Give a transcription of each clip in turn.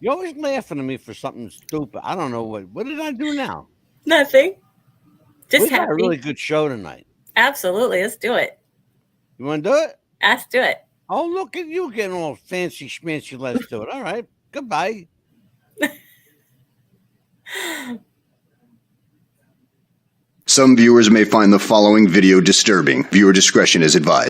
You're always laughing at me for something stupid. I don't know what did I do now? Nothing. Just We got a really happy. good show tonight. Absolutely. Let's do it. You want to do it? Let's do it. Oh, look at you getting all fancy schmancy. Let's do it. All right. Goodbye. Some viewers may find the following video disturbing. Viewer discretion is advised.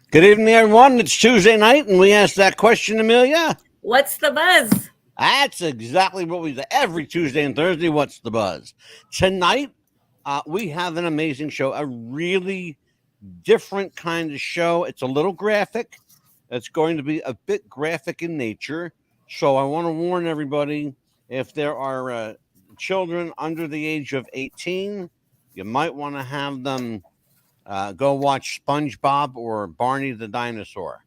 Good evening, everyone. It's Tuesday night, and we asked that question, Amelia. What's the buzz? That's exactly what we do every Tuesday and Thursday. What's the buzz? Tonight, we have an amazing show, a really different kind of show. It's a little graphic. It's going to be a bit graphic in nature. So I want to warn everybody, if there are children under the age of 18, you might want to have them go watch SpongeBob or Barney the Dinosaur,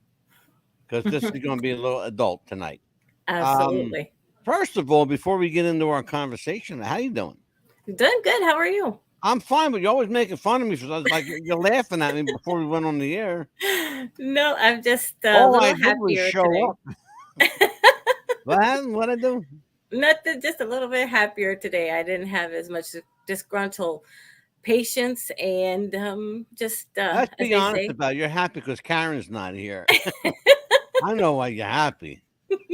because this is going to be a little adult tonight. Absolutely. First of all, before we get into our conversation, how you doing? Doing good. How are you? I'm fine, but you're always making fun of me. Like you're laughing at me before we went on the air. No, I'm just a All little I did was happier show today. up. What I do? Nothing, just a little bit happier today. I didn't have as much disgruntled patience and just Let's as be they honest say. about it. You're happy because Karen's not here. I know why you're happy.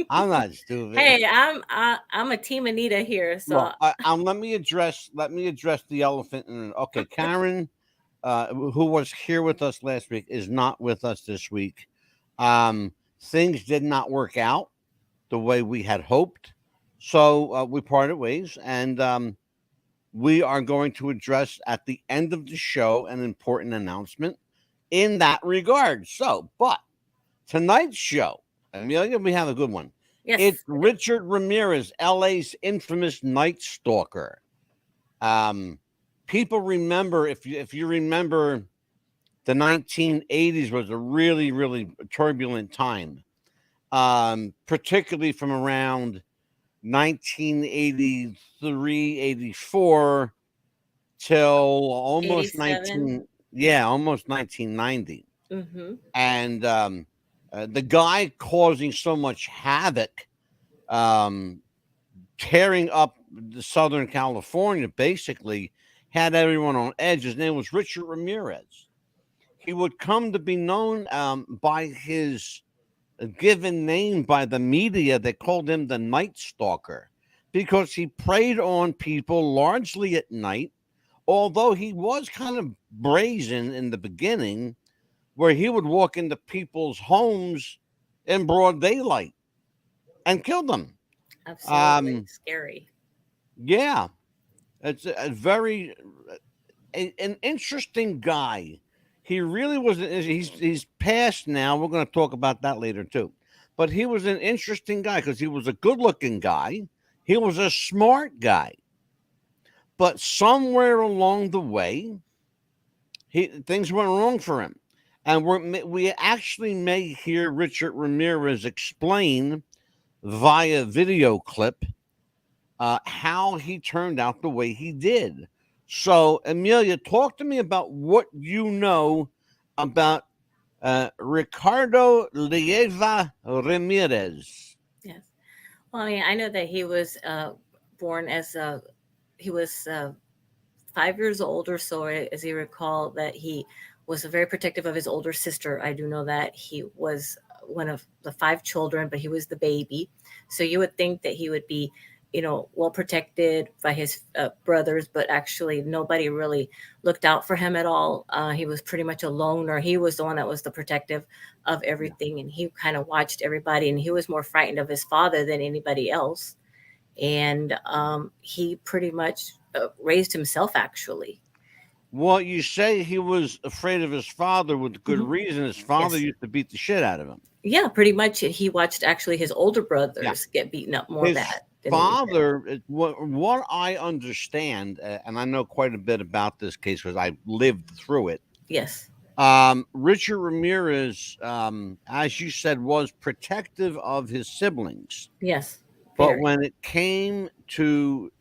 I'm not stupid. Hey, I'm a team Anita here, so Well, let me address the elephant. Okay, Karen, who was here with us last week, is not with us this week. Things did not work out the way we had hoped, so we parted ways, and we are going to address at the end of the show an important announcement in that regard. So, but tonight's show, Amelia, we have a good one. yes, It's Richard Ramirez, LA's infamous Night Stalker. People remember, if you remember, the 1980s was a really, really turbulent time, particularly from around 1983, 84 till almost 87. almost 1990. Mm-hmm. And the guy causing so much havoc, tearing up the Southern California, basically had everyone on edge. His name was Richard Ramirez. He would come to be known by his given name by the media. They called him the Night Stalker because he preyed on people largely at night, although he was kind of brazen in the beginning, where he would walk into people's homes in broad daylight and kill them. Absolutely scary. Yeah, it's a very an interesting guy. He really was. He's passed now. We're going to talk about that later too. But he was an interesting guy because he was a good-looking guy. He was a smart guy. But somewhere along the way, things went wrong for him. And we actually may hear Richard Ramirez explain via video clip how he turned out the way he did. So, Amelia, talk to me about what you know about Ricardo Leyva Ramirez. Yes. Well, I mean, I know that he was born as he was 5 years old or so, as you recall, that he was very protective of his older sister. I do know that he was one of the 5 children, but he was the baby. So you would think that he would be, well protected by his brothers, but actually nobody really looked out for him at all. He was pretty much a loner. He was the one that was the protective of everything, and he kind of watched everybody, and he was more frightened of his father than anybody else. and he pretty much raised himself, actually. Well, you say he was afraid of his father with good Mhm. reason. His father Yes. used to beat the shit out of him. Yeah, pretty much. He watched actually his older Yeah. brothers get beaten up more His bad than he did. father, what I understand, and I know quite a bit about this case because I lived through it. Yes. Richard Ramirez, as you said, was protective of his siblings. Yes. But Very. when it came to,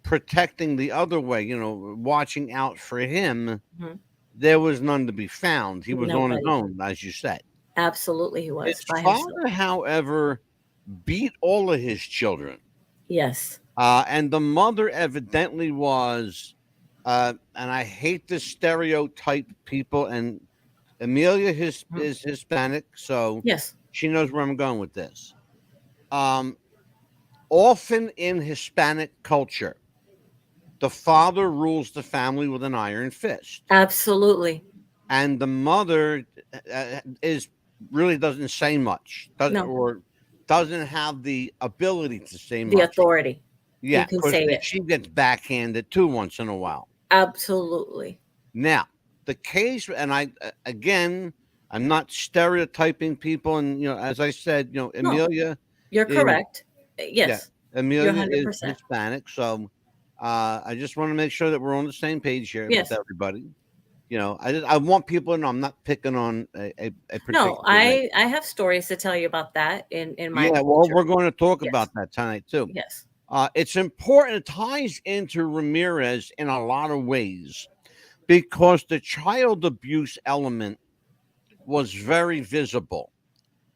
protecting the other way, watching out for him, Mhm. there was none to be found. He was on his Nobody. own, as you said. Absolutely, he His was by himself. father, however, beat all of his children. Yes. And the mother evidently was, and I hate to stereotype people, and Amelia is Hispanic, so Yes. she knows where I'm going with this. Often in Hispanic culture, the father rules the family with an iron fist, Absolutely. and the mother is really doesn't say much, No. doesn't have the ability to say The much. authority. You Yeah, can because say it. she gets backhanded too once in a while. Absolutely. Now, the case, and again, I'm not stereotyping people, and as I said, No, Amelia you're is, correct. yeah, Yes. You're Amelia is 100%. Hispanic, so I just want to make sure that we're on the same page here with Yes. everybody. I want people to know I'm not picking on a particular No, race. I have stories to tell you about that in my Yeah, well, culture. we're going to talk Yes. about that tonight too. Yes. It's important. It ties into Ramirez in a lot of ways because the child abuse element was very visible.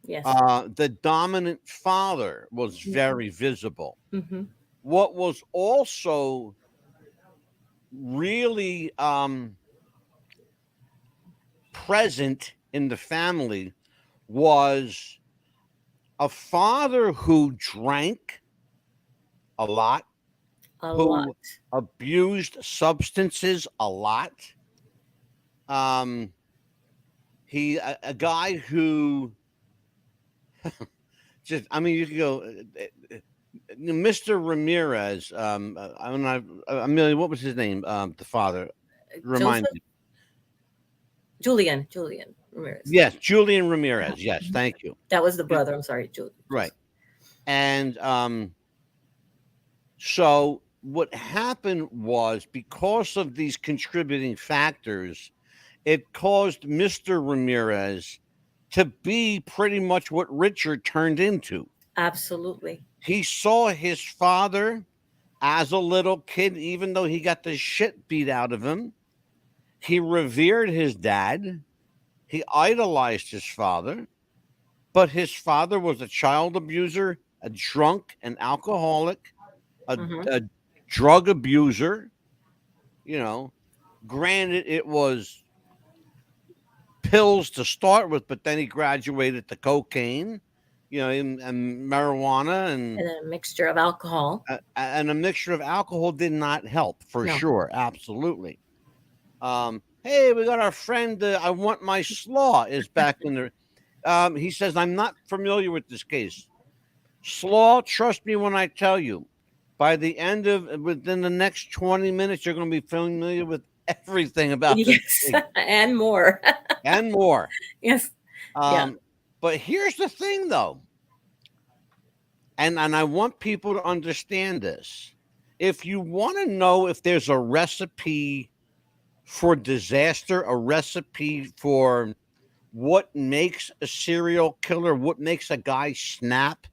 Yes. The dominant father was Mhm. very visible. Mhm. What was also really present in the family was a father who drank a lot, A lot. who abused substances a lot. A guy who just, I mean, you could go, Mr. Ramirez. I'm not, Amelia, what was his name? The father. Remind Joseph me. Julian Ramirez. Yes, Julian Ramirez. Yes, thank you. That was the brother. I'm sorry, Julian. Right. And so what happened was because of these contributing factors, it caused Mr. Ramirez to be pretty much what Richard turned into. Absolutely. He saw his father as a little kid, even though he got the shit beat out of him. He revered his dad. He idolized his father, but his father was a child abuser, a drunk, an alcoholic, Mhm. a drug abuser. Granted, it was pills to start with, but then he graduated to cocaine, and marijuana, And then a mixture of alcohol. and a mixture of alcohol did not help for No. sure. Absolutely. Hey, we got our friend. I want my slaw is back in there. He says, I'm not familiar with this case. Slaw, trust me when I tell you, within the next 20 minutes, you're going to be familiar with everything about this Yes. case And more. and more. Yes. Yeah. But here's the thing, though, and I want people to understand this. If you want to know if there's a recipe for disaster, a recipe for what makes a serial killer, what makes a guy snap,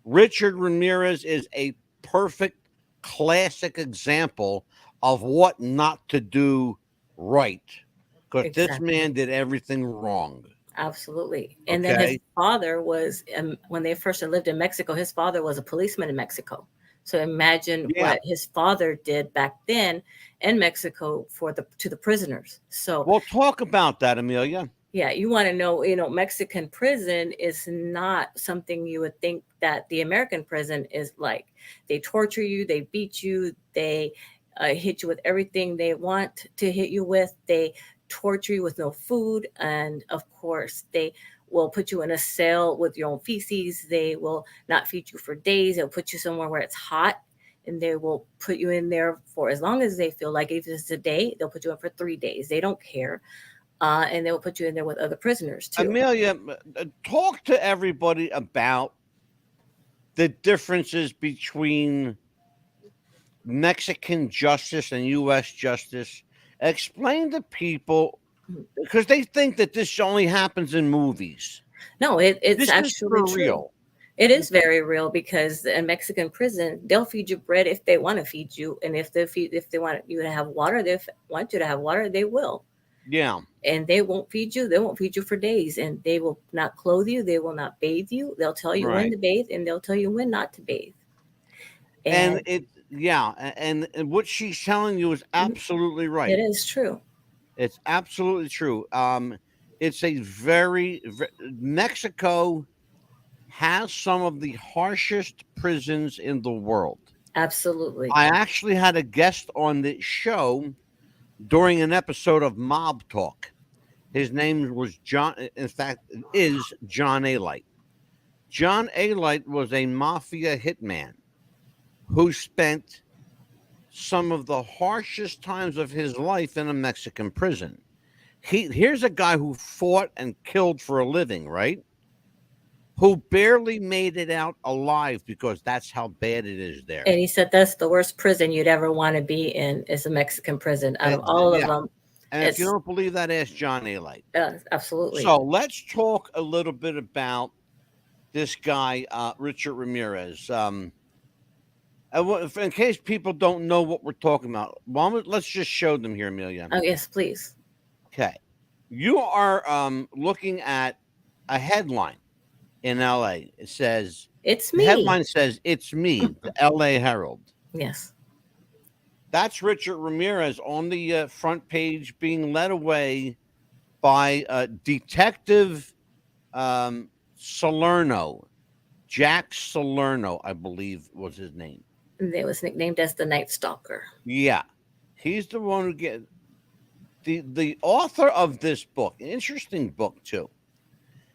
Richard Ramirez is a perfect classic example of what not to do right. Because this Exactly. man did everything wrong. Absolutely. And then his Okay. father was, when they first lived in Mexico, his father was a policeman in Mexico. So imagine Yeah. what his father did back then in Mexico to the prisoners. So We'll talk about that, Amelia. yeah, you want to know, Mexican prison is not something you would think that the American prison is like. They torture you, they beat you, they hit you with everything they want to hit you with. They torture you with no food. And of course, they will put you in a cell with your own feces. They will not feed you for days. They'll put you somewhere where it's hot, and they will put you in there for as long as they feel like. If it's a day, they'll put you in for 3 days. They don't care. And they will put you in there with other prisoners too. Amelia, talk to everybody about the differences between Mexican justice and U.S. justice. Explain to people, because they think that this only happens in movies. No, it's This actually is for true. real. It is very real, because in Mexican prison, they'll feed you bread if they want to feed you, and if they want you to have water, they will. Yeah. And they won't feed you. They won't feed you for days, and they will not clothe you. They will not bathe you. They'll tell you when Right. to bathe, and they'll tell you when not to bathe. And what she's telling you is absolutely right. It is true. It's absolutely true. It's a Mexico has some of the harshest prisons in the world. Absolutely. I actually had a guest on this show during an episode of Mob Talk. His name was John. In fact, it is John Alight. John Alight was a mafia hitman who spent some of the harshest times of his life in a Mexican prison. Here's a guy who fought and killed for a living, right? Who barely made it out alive because that's how bad it is there. And he said that's the worst prison you'd ever want to be in, is a Mexican prison. Out of all of them. And if you don't believe that, ask John Alight. Absolutely. So let's talk a little bit about this guy, Richard Ramirez. In case people don't know what we're talking about, let's just show them here, Amelia. Oh, yes, please. Okay. You are looking at a headline in LA. It says, "It's me." The headline says, "It's me," the LA Herald. Yes. That's Richard Ramirez on the front page, being led away by Detective Salerno. Jack Salerno, I believe, was his name. It was nicknamed as the Night Stalker. Yeah. He's the one who get the author of this book. An interesting book, too.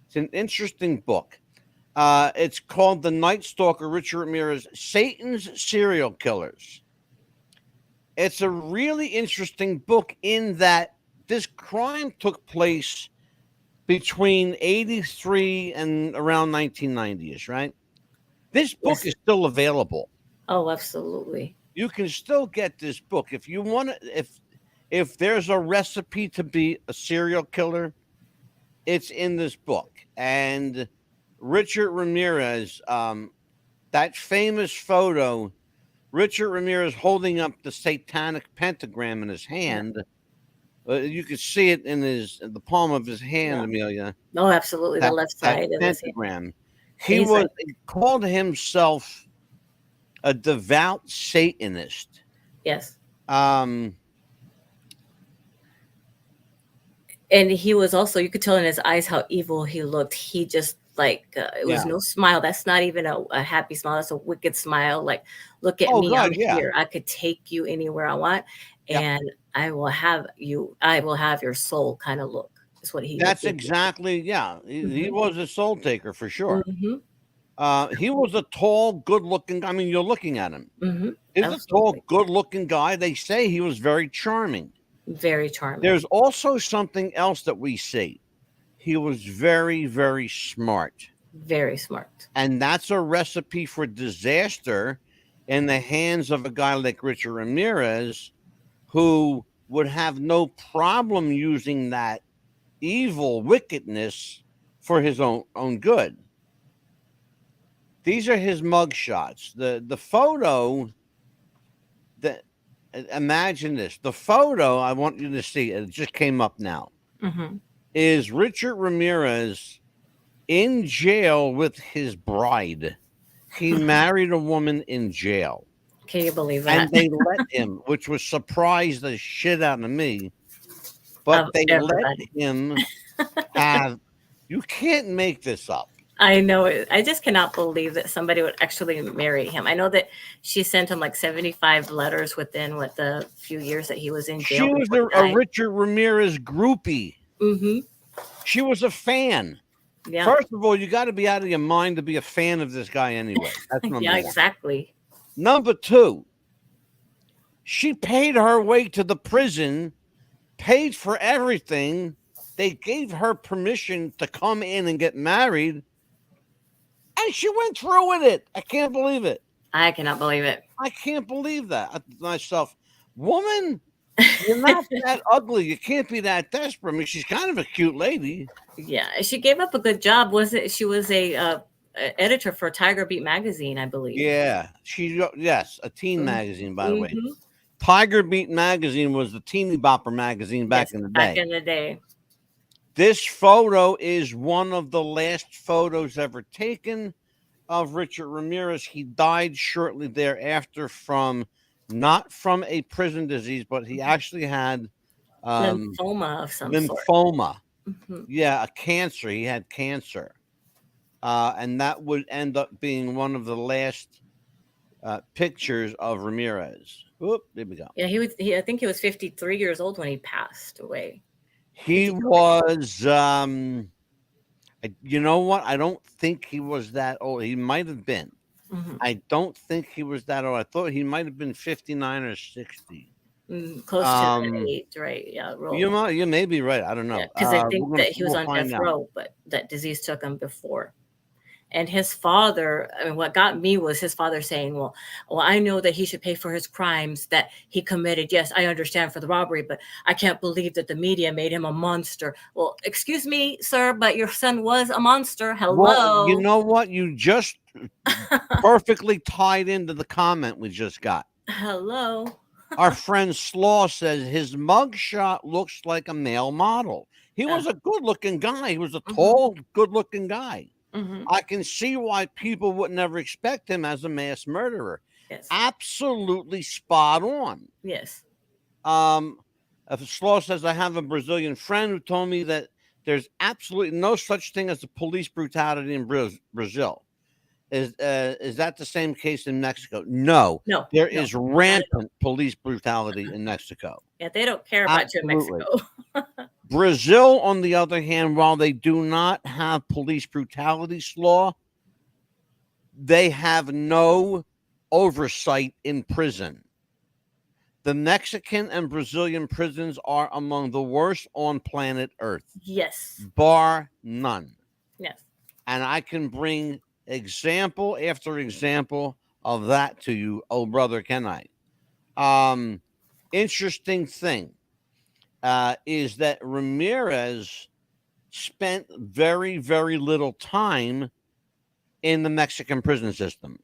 It's an interesting book. It's called The Night Stalker, Richard Ramirez, Satan's Serial Killers. It's a really interesting book in that this crime took place between 83 and around 1990s, right? This book Yes. is still available. Oh, absolutely. You can still get this book. If you want to, if there's a recipe to be a serial killer, it's in this book. And Richard Ramirez, that famous photo, Richard Ramirez holding up the satanic pentagram in his hand. You could see it in the palm of his hand, Yeah. Amelia. Oh, absolutely. The left side of his hand. Pentagram. He called himself a devout Satanist. Yes. Um, And he was also, you could tell in his eyes how evil he looked. He just it was no smile. That's not even a happy smile. That's a wicked smile. Like, look at me. God, I'm here. I could take you anywhere I want. And I will have your soul kind of look. Is what he That's did. exactly, He was a soul taker for sure. Mm-hmm. He was a tall, good-looking guy. I mean, you're looking at him. Mm-hmm. He's a tall, good-looking guy. They say he was very charming. Very charming. There's also something else that we see. He was very, very smart. Very smart. And that's a recipe for disaster in the hands of a guy like Richard Ramirez, who would have no problem using that evil wickedness for his own good. These are his mugshots. The photo that, imagine this. The photo I want you to see, it just came up now, is Richard Ramirez in jail with his bride. He married a woman in jail. Can you believe that? And they let him, which was surprised the shit out of me. But they let him have, you can't make this up. I know it. I just cannot believe that somebody would actually marry him. I know that she sent him like 75 letters within the few years that he was in jail. She was a Richard Ramirez groupie. Mm-hmm. She was a fan. Yeah. First of all, you got to be out of your mind to be a fan of this guy anyway. That's number Yeah, one. exactly. Number two, she paid her way to the prison, paid for everything. They gave her permission to come in and get married, and she went through with it. I can't believe it. I cannot believe it. I can't believe that. I thought to myself, woman, you're not that ugly. You can't be that desperate. I mean, she's kind of a cute lady. Yeah, she gave up a good job. She was a editor for Tiger Beat magazine, I believe. Yeah, yes, a teen magazine, by the way. Mhm. Tiger Beat magazine was the teeny bopper magazine back Yes, in the day. Back in the day. This photo is one of the last photos ever taken of Richard Ramirez. He died shortly thereafter not from a prison disease, but he actually had Lymphoma of some sort. lymphoma. Mhm. Yeah, a cancer. He had cancer. And that would end up being one of the last pictures of Ramirez. Oop, there we go. Yeah, I think he was 53 years old when he passed away. He was, you know what? I don't think he was that old. He might have been. Mhm. I don't think he was that old. I thought he might have been 59 or 60. Close to that age, right? Yeah, You may be right. I don't know. Because I think that he was on death row, but that disease took him before. And his father, I mean, what got me was his father saying, well, I know that he should pay for his crimes that he committed. Yes, I understand for the robbery, but I can't believe that the media made him a monster. Well, excuse me, sir, but your son was a monster. Hello. Well, you know what? You just perfectly tied into the comment we just got. Hello. Our friend Slaw says his mugshot looks like a male model. He was a good-looking guy. He was a tall, good-looking guy. Mm-hmm. I can see why people would never expect him as a mass murderer. Yes. Absolutely spot on. Yes. Slaw says, I have a Brazilian friend who told me that there's absolutely no such thing as a police brutality in Brazil. Is that the same case in Mexico? No. There is rampant police brutality in Mexico. Yeah, they don't care about you in Mexico. Brazil, on the other hand, while they do not have police brutality law, they have no oversight in prison. The Mexican and Brazilian prisons are among the worst on planet Earth. Yes. Bar none. Yes. And I can bring example after example of that to you, oh brother, can I? Interesting thing is that Ramirez spent very, very little time in the Mexican prison system.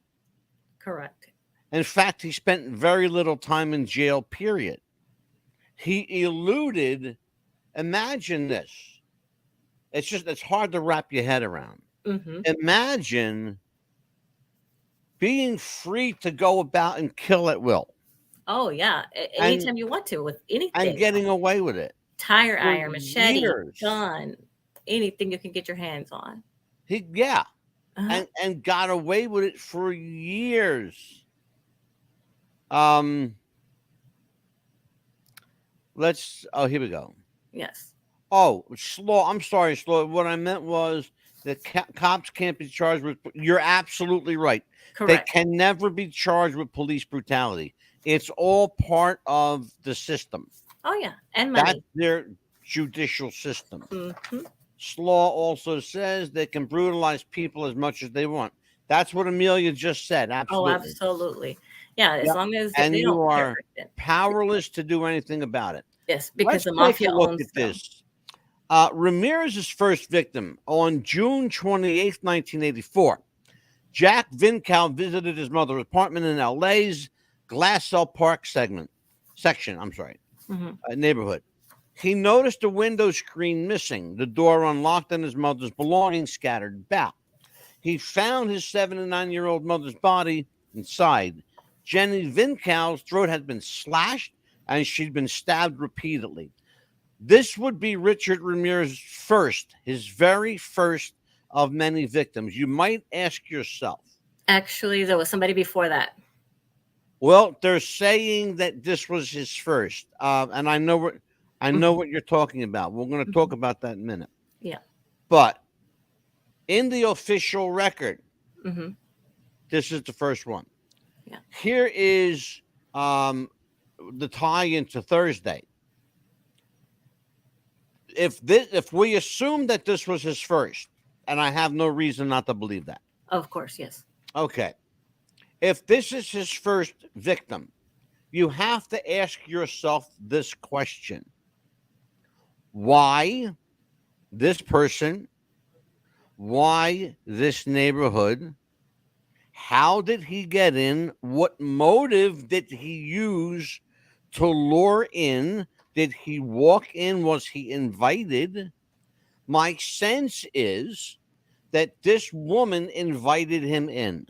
Correct. In fact, he spent very little time in jail, period. He eluded, imagine this. It's hard to wrap your head around. Mm-hmm. Imagine being free to go about and kill at will. Oh, yeah. Anytime you want to with anything. And getting away with it. Tire iron, machete, years. gun, anything you can get your hands on. And got away with it for years. Here we go. Yes. Oh, Slaw. I'm sorry, Slaw. What I meant was that cops can't be charged with. You're absolutely right. Correct. They can never be charged with police brutality. It's all part of the system. Oh, yeah. And money. That's their judicial system. Mm-hmm. Slaw also says they can brutalize people as much as they want. That's what Amelia just said. Absolutely. Oh, absolutely. Yeah, as long as and they you don't are powerless to do anything about it. Yes, because the Let's take mafia a look owns at them. this. Ramirez's first victim on June 28th, 1984. Jack Vincal visited his mother's apartment in LA's Glassell Park neighborhood. He noticed a window screen missing, the door unlocked, and his mother's belongings scattered about. He found his 79-year-old mother's body inside. Jenny Vincal's throat had been slashed, and she'd been stabbed repeatedly. This would be Richard Ramirez's his very first of many victims. You might ask yourself. Actually, there was somebody before that. Well, they're saying that this was his first, and I know what you're talking about. We're going to talk about that in a minute. Yeah. But in the official record. Mm-hmm. This is the first one. Yeah. Here is the tie into Thursday. If we assume that this was his first, and I have no reason not to believe that. Of course, yes. Okay. If this is his first victim, you have to ask yourself this question. Why this person? Why this neighborhood? How did he get in? What motive did he use to lure in? Did he walk in? Was he invited? My sense is that this woman invited him in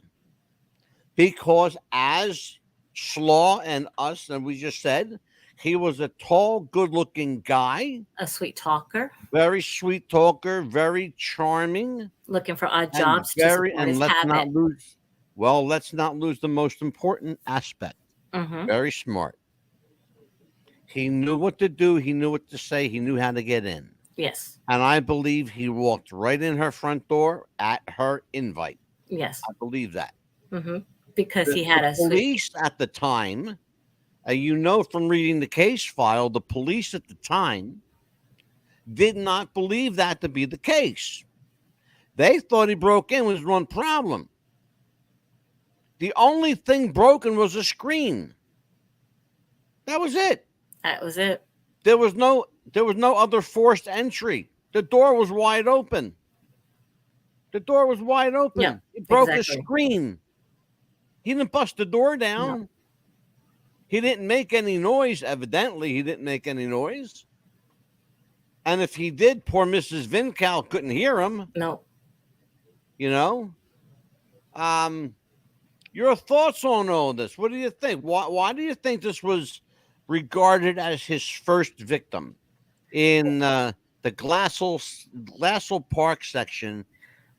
because, as Slaw and us, and we just said, he was a tall, good-looking guy, A sweet talker, very sweet talker, very charming, looking for odd and jobs to very. support And his let's not habit. lose. Well, let's not lose the most important aspect. Mm-hmm. Very smart. He knew what to do. He knew what to say. He knew how to get in. Yes. And I believe he walked right in her front door at her invite. Yes. I believe that. Mm-hmm. Because The, he had the a sweet. police at the time, you know from reading the case file, the police at the time did not believe that to be the case. They thought he broke in with one problem. The only thing broken was a screen. That was it. That was it. There was no other forced entry. The door was wide open. The door was wide open. Yeah, He broke exactly. a screen. He didn't bust the door down. No. He didn't make any noise. Evidently, he didn't make any noise. And if he did, poor Mrs. Vincal couldn't hear him. No. You know? Your thoughts on all this? What do you think? Why do you think this was regarded as his first victim in the Glassell Park section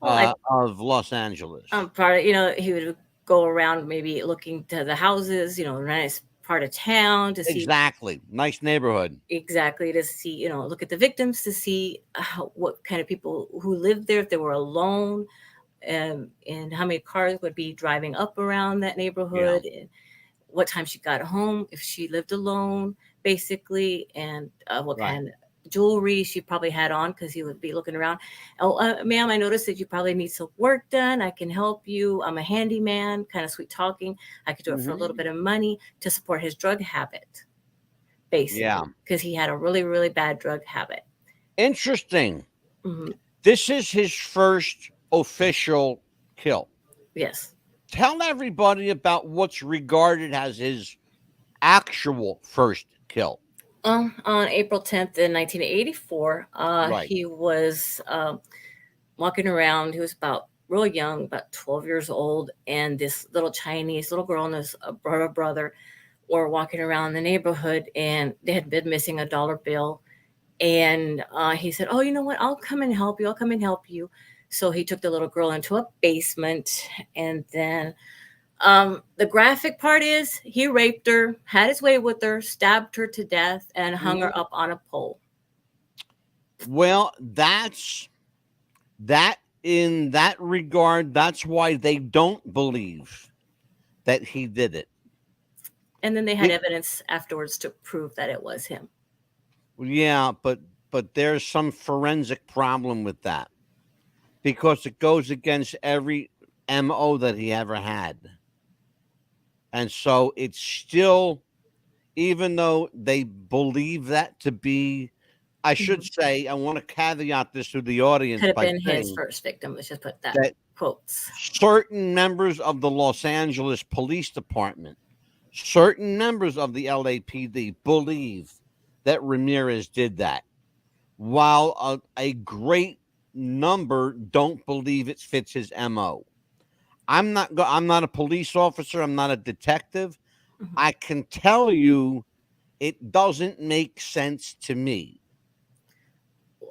of Los Angeles? Part of, he would go around maybe looking to the houses, nice part of town to see. Exactly. Nice neighborhood. Exactly. To see, look at the victims to see what kind of people who lived there, if they were alone, and how many cars would be driving up around that neighborhood, and what time she got home, if she lived alone, basically, and what kind of jewelry she probably had on, because he would be looking around. Oh, ma'am, I noticed that you probably need some work done. I can help you. I'm a handyman, kind of sweet talking. I could do it for a little bit of money to support his drug habit, basically, because he had a really, really bad drug habit. Interesting. Mm-hmm. This is his first official kill. Yes. Tell everybody about what's regarded as his actual first kill. On April 10th in 1984, he was walking around. He was about real young, about 12 years old, and this little Chinese little girl and his brother were walking around the neighborhood, and they had been missing a dollar bill. And he said, "Oh, you know what? I'll come and help you. I'll come and help you." So he took the little girl into a basement, and then the graphic part is he raped her, had his way with her, stabbed her to death, and hung her up on a pole. Well, in that regard, that's why they don't believe that he did it. And then they had evidence afterwards to prove that it was him. Yeah, but there's some forensic problem with that, because it goes against every MO that he ever had. And so it's still, even though they believe that to be, I should say, I want to caveat this to the audience. Could have been his first victim. Let's just put that quotes. Certain members of the Los Angeles Police Department, certain members of the LAPD believe that Ramirez did that, while a great number don't believe it fits his MO. I'm not a police officer. I'm not a detective. Mm-hmm. I can tell you it doesn't make sense to me.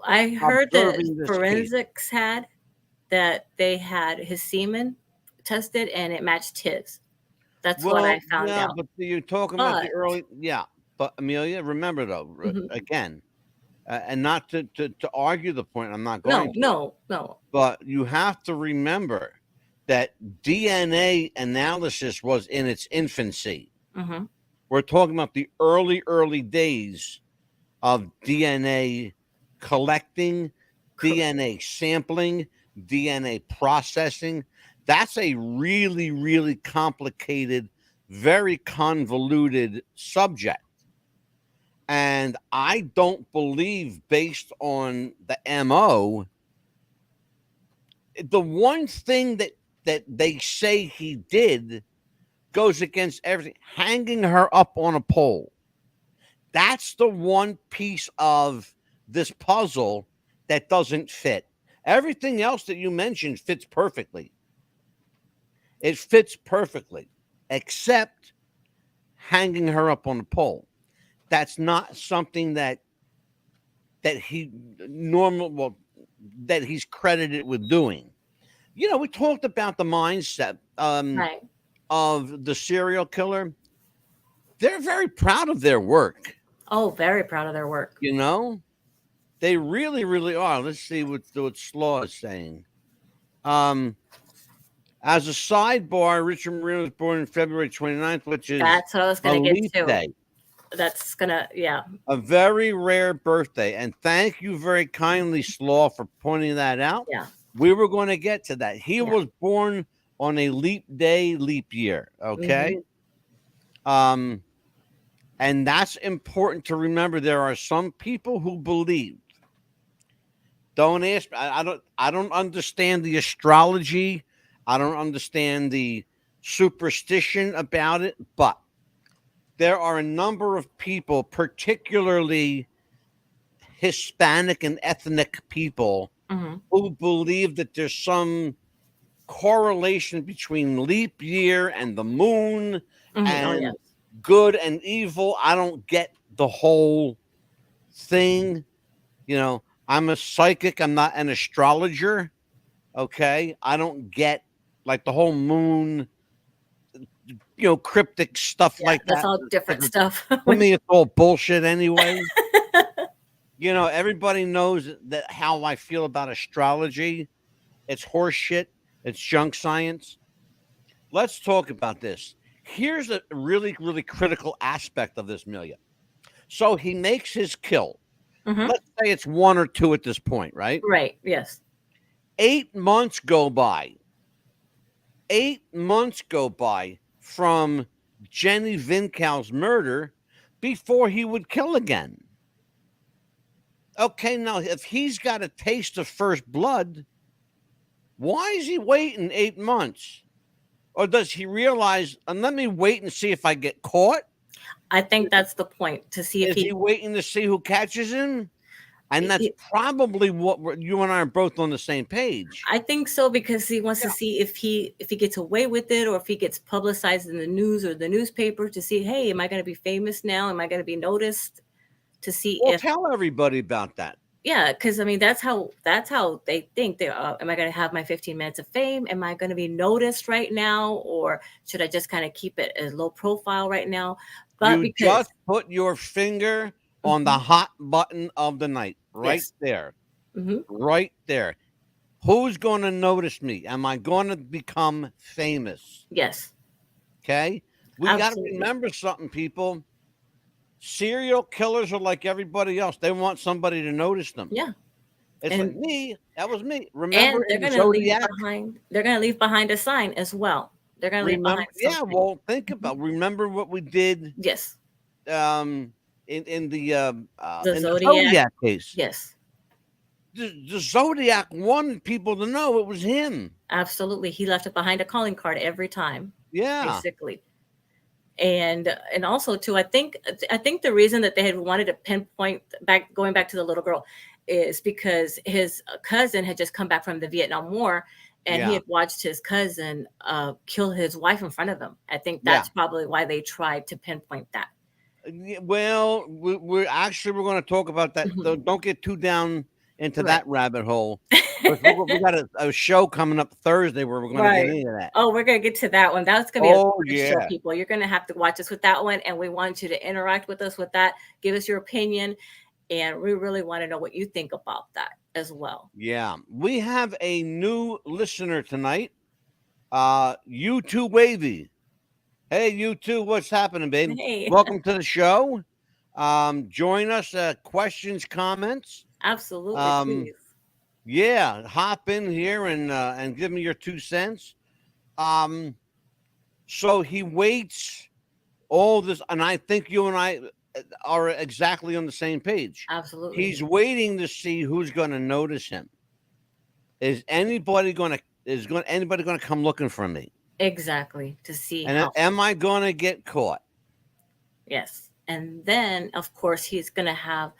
I heard that forensics had that they had his semen tested and it matched his. That's what I found out. But you're talking about the early, but Amelia, remember though, again, and not to argue the point. I'm not going to. No. But you have to remember that DNA analysis was in its infancy. Mm-hmm. We're talking about the early days of DNA collecting, DNA sampling, DNA processing. That's a really, really complicated, very convoluted subject. And I don't believe, based on the MO, the one thing that they say he did goes against everything. Hanging her up on a pole. That's the one piece of this puzzle that doesn't fit. Everything else that you mentioned fits perfectly. It fits perfectly, except hanging her up on a pole. That's not something that he that he's credited with doing. You know, we talked about the mindset Right. of the serial killer. They're very proud of their work. Oh, very proud of their work. You know, they really, really are. Let's see what Slaw is saying. As a sidebar, Richard Marino was born on February 29th, which is That's what I was going to get to. Day. That's gonna, yeah. A very rare birthday. And thank you very kindly, Slaw, for pointing that out. Yeah. We were going to get to that. He Yeah. was born on a leap day, leap year. Okay. And that's important to remember. There are some people who believe. Don't ask me. I don't understand the astrology. I don't understand the superstition about it, but there are a number of people, particularly Hispanic and ethnic people, who believe that there's some correlation between leap year and the moon and good and evil. I don't get the whole thing. You know, I'm a psychic. I'm not an astrologer. Okay. I don't get like the whole moon, you know, cryptic stuff like that. That's all different stuff. For me, it's all bullshit anyway. You know, everybody knows that how I feel about astrology. It's horse shit. It's junk science. Let's talk about this. Here's a really, really critical aspect of this, Milia. So he makes his kill. Let's say it's 1 or 2 at this point, right? Right. Yes. 8 months go by. 8 months go by from Jenny Vincal's murder before he would kill again. Okay, now if he's got a taste of first blood, why is he waiting 8 months? Or does he realize, and let me wait and see if I get caught? I think that's the point, to see if Is he waiting to see who catches him? And that's probably what you and I are both on the same page. I think so, because he wants to see if he gets away with it, or if he gets publicized in the news or the newspaper, to see, hey, am I going to be famous now? Am I going to be noticed? To see if tell everybody about that. Yeah, because I mean that's how they think. They am I going to have my 15 minutes of fame? Am I going to be noticed right now, or should I just kind of keep it a low profile right now? But you just put your finger on the hot button of the night, right there, right there. Who's going to notice me? Am I going to become famous? Yes. Okay. We got to remember something, people. Serial killers are like everybody else. They want somebody to notice them. Yeah. It's like me. That was me. Remember, and they're going to leave behind a sign as well. They're going to leave behind something. Yeah, well, think about. Remember what we did. Yes. In the Zodiac case. Yes. The Zodiac wanted people to know it was him. Absolutely, he left it behind a calling card every time. Yeah. Basically. And also too, I think the reason that they had wanted to pinpoint going back to the little girl is because his cousin had just come back from the Vietnam War, and he had watched his cousin kill his wife in front of him. I think that's probably why they tried to pinpoint that. Well, we're going to talk about that. Don't get too down into that rabbit hole. We got a show coming up Thursday where we're going to get into that. Oh, we're going to get to that one. That's going to be a show, people. You're going to have to watch us with that one, and we want you to interact with us with that. Give us your opinion. And we really want to know what you think about that as well. Yeah. We have a new listener tonight. U2 Wavy. Hey, U2, what's happening, babe? Hey. Welcome to the show. Join us. Questions, comments. Absolutely, please. Yeah, hop in here and give me your 2 cents. So he waits all this, and I think you and I are exactly on the same page. Absolutely. He's waiting to see who's going to notice him. Is anybody going to come looking for me? Exactly, to see And how. am I going to get caught? Yes. And then, of course, he's going to have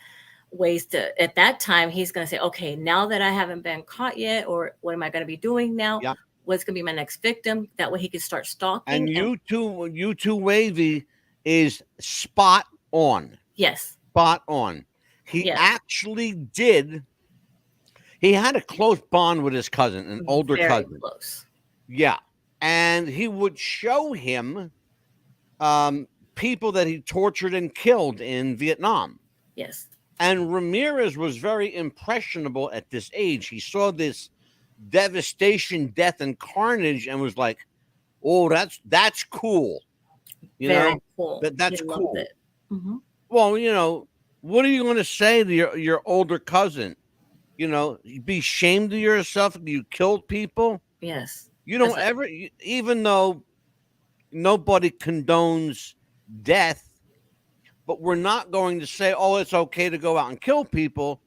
ways to, at that time, he's going to say, okay, now that I haven't been caught yet, or what am I going to be doing now? Yeah. What's going to be my next victim? That way he can start stalking. And U2 Wavy is spot on. Yes. Spot on. He Yes. actually did. He had a close bond with his cousin, an older Very cousin. close. Yeah. And he would show him people that he tortured and killed in Vietnam. Yes. And Ramirez was very impressionable at this age. He saw this devastation, death, and carnage, and was like, "Oh, that's cool." Very cool. That's He cool. loved it. Mm-hmm. Well, what are you going to say to your older cousin? Be ashamed of yourself if you killed people. Yes. You don't ever, even though nobody condones death, but we're not going to say, oh, it's okay to go out and kill people.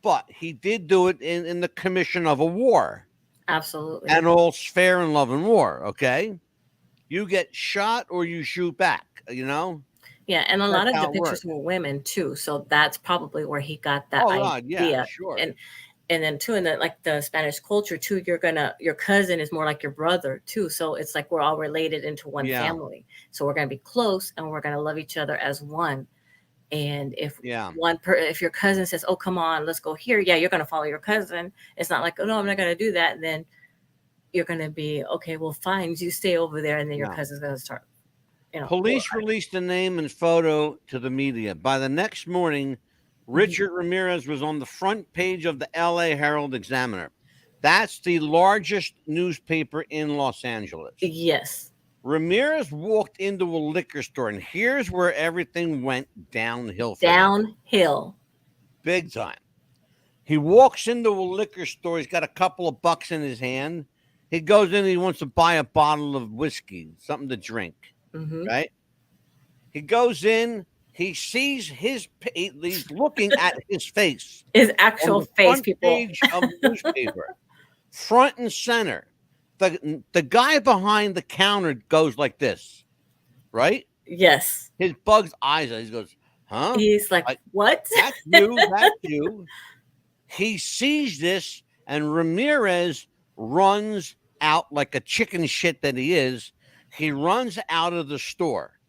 But he did do it in the commission of a war. Absolutely. And all's fair in love and war, okay? You get shot or you shoot back, Yeah, and a lot of how the it pictures were women too, so that's probably where he got that God, idea. yeah, sure. And then too, in the Spanish culture too, your cousin is more like your brother too. So it's like we're all related into one family. So we're gonna be close and we're gonna love each other as one. And if if your cousin says, "Oh, come on, let's go here," yeah, you're gonna follow your cousin. It's not like, "Oh no, I'm not gonna do that." And then you're gonna be okay. Well, fine, you stay over there, and then your cousin's gonna start. Police released the name and photo to the media. By the next morning, Richard Ramirez was on the front page of the LA Herald Examiner. That's the largest newspaper in Los Angeles. Yes. Ramirez walked into a liquor store, and here's where everything went downhill. Downhill. Big time. He walks into a liquor store. He's got a couple of bucks in his hand. He goes in. He wants to buy a bottle of whiskey, something to drink. Mm-hmm. Right? He goes in. He sees he's looking at his face. His actual face, people. Page of the newspaper. Front and center. The guy behind the counter goes like this. Right? Yes. His bug's eyes. He goes, huh? He's like, what? That's you. That's you. He sees this, and Ramirez runs out like a chicken shit that he is. He runs out of the store.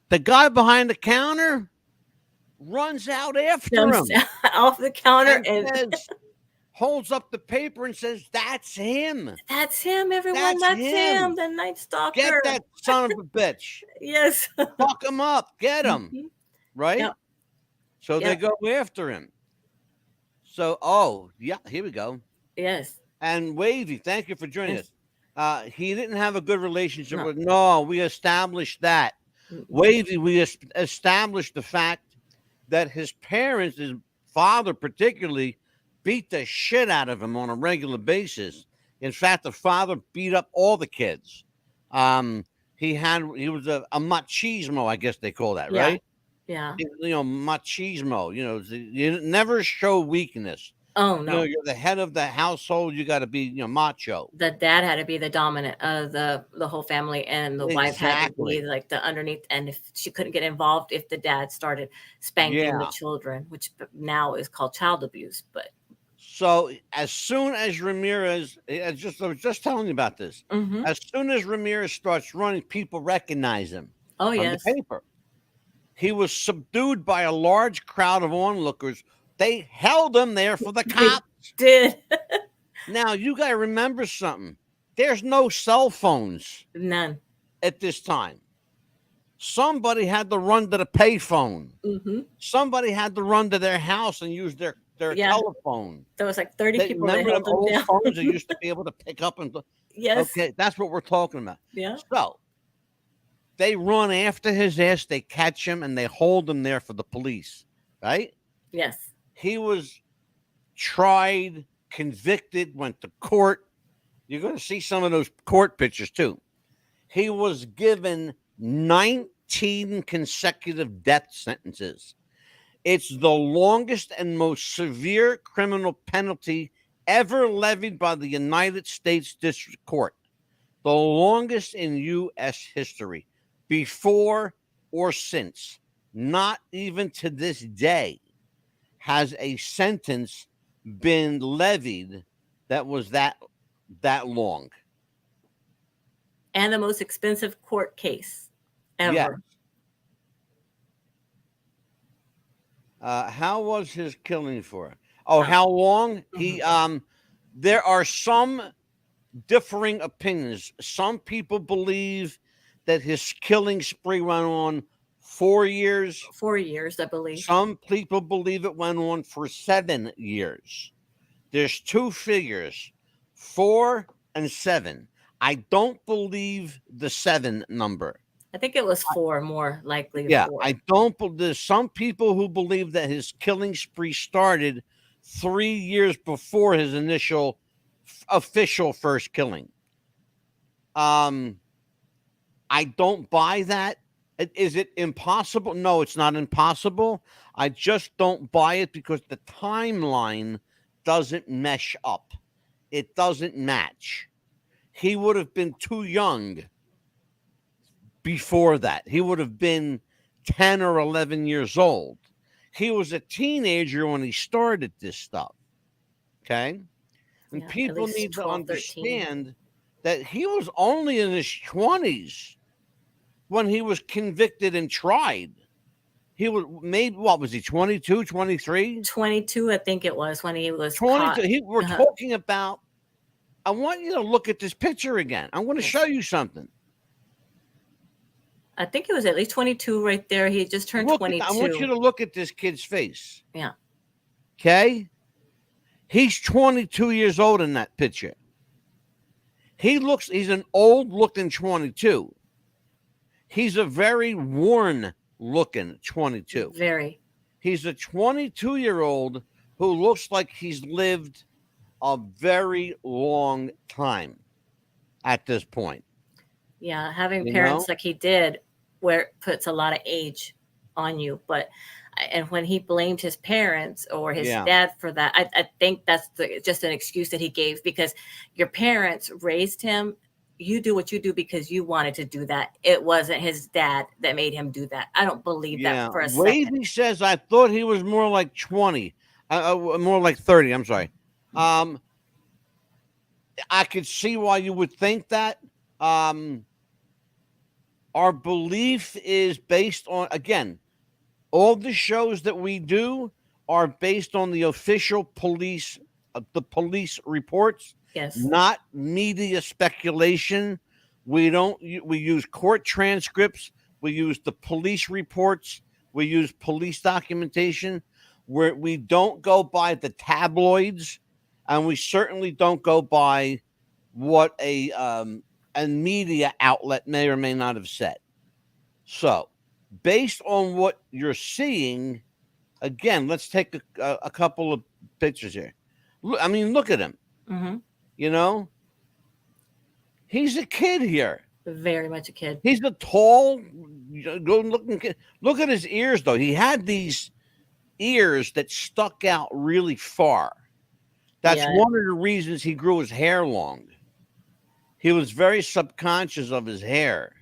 The guy behind the counter runs out after him. Off the counter and says, holds up the paper and says, "That's him. That's him, everyone. That's him. The Night Stalker. Get that son of a bitch. Yes. Fuck him up. Get him." Mm-hmm. Right? Yep. So they go after him. So, here we go. Yes. And Wavy, thank you for joining us. He didn't have a good relationship with. No, we established that. Wavy, we established the fact that his parents, his father particularly, beat the shit out of him on a regular basis. In fact, the father beat up all the kids. He was a machismo, I guess they call that, right? Yeah. Machismo. You never show weakness. Oh no. You're the head of the household. You got to be, macho. The dad had to be the dominant of the whole family, and the wife had to be like the underneath. And if she couldn't get involved, if the dad started spanking the children, which now is called child abuse. But so as soon as Ramirez, I was just telling you about this. Mm-hmm. As soon as Ramirez starts running, people recognize him. Oh on yes. the paper. He was subdued by a large crowd of onlookers. They held him there for the cops. They did. Now, you got to remember something. There's no cell phones. None. At this time. Somebody had to run to the payphone. Mm-hmm. Somebody had to run to their house and use their Yeah. telephone. There was like 30 They, people that remember them held them old down. phones that used to be able to pick up and Yes. okay, that's what we're talking about. Yeah. So they run after his ass, they catch him, and they hold him there for the police, right? Yes. He was tried, convicted, went to court. You're going to see some of those court pictures too. He was given 19 consecutive death sentences. It's the longest and most severe criminal penalty ever levied by the United States District Court. The longest in U.S. history, before or since. Not even to this day has a sentence been levied that was that long. And the most expensive court case ever. Yes. How was his killing for? Oh, how long? He there are some differing opinions. Some people believe that his killing spree went on 4 years. 4 years, I believe. Some people believe it went on for 7 years. There's two figures, 4 and 7. I don't believe the 7 number. I think it was 4, more likely. Yeah, 4. I don't. There's some people who believe that his killing spree started 3 years before his initial official first killing. I don't buy that. Is it impossible? No, it's not impossible. I just don't buy it because the timeline doesn't mesh up. It doesn't match. He would have been too young before that. He would have been 10 or 11 years old. He was a teenager when he started this stuff. Okay? And Yeah, people at least need 12, to understand that he was only in his 20s when he was convicted and tried. He was made, what was he, 22, 23? 22, I think it was, when he was 22. caught. We're talking about, I want you to look at this picture again. I'm going to show you something. I think it was at least 22 right there. He just turned 22. I want you to look at this kid's face. Yeah. Okay? He's 22 years old in that picture. He's an old looking 22. He's a very worn looking 22. Very. He's a 22-year-old who looks like he's lived a very long time at this point. Yeah, having parents like he did, where it puts a lot of age on you. And when he blamed his parents or his dad for that, I think that's just an excuse that he gave, because your parents raised him. You do what you do because you wanted to do that. It wasn't his dad that made him do that. I don't believe that for a second. Leyva says, I thought he was more like 20, more like 30. I'm sorry. I could see why you would think that. Our belief is based on, again, all the shows that we do are based on the official police, the police reports. Yes. Not media speculation. We use court transcripts. We use the police reports. We use police documentation. Where we don't go by the tabloids, and we certainly don't go by what a media outlet may or may not have said. So, based on what you're seeing, again, let's take a couple of pictures here. I mean, look at him. Mm-hmm. You know, he's a kid here. Very much a kid. He's a tall, good-looking kid. Look at his ears, though. He had these ears that stuck out really far. That's one of the reasons he grew his hair long. He was very subconscious of his hair.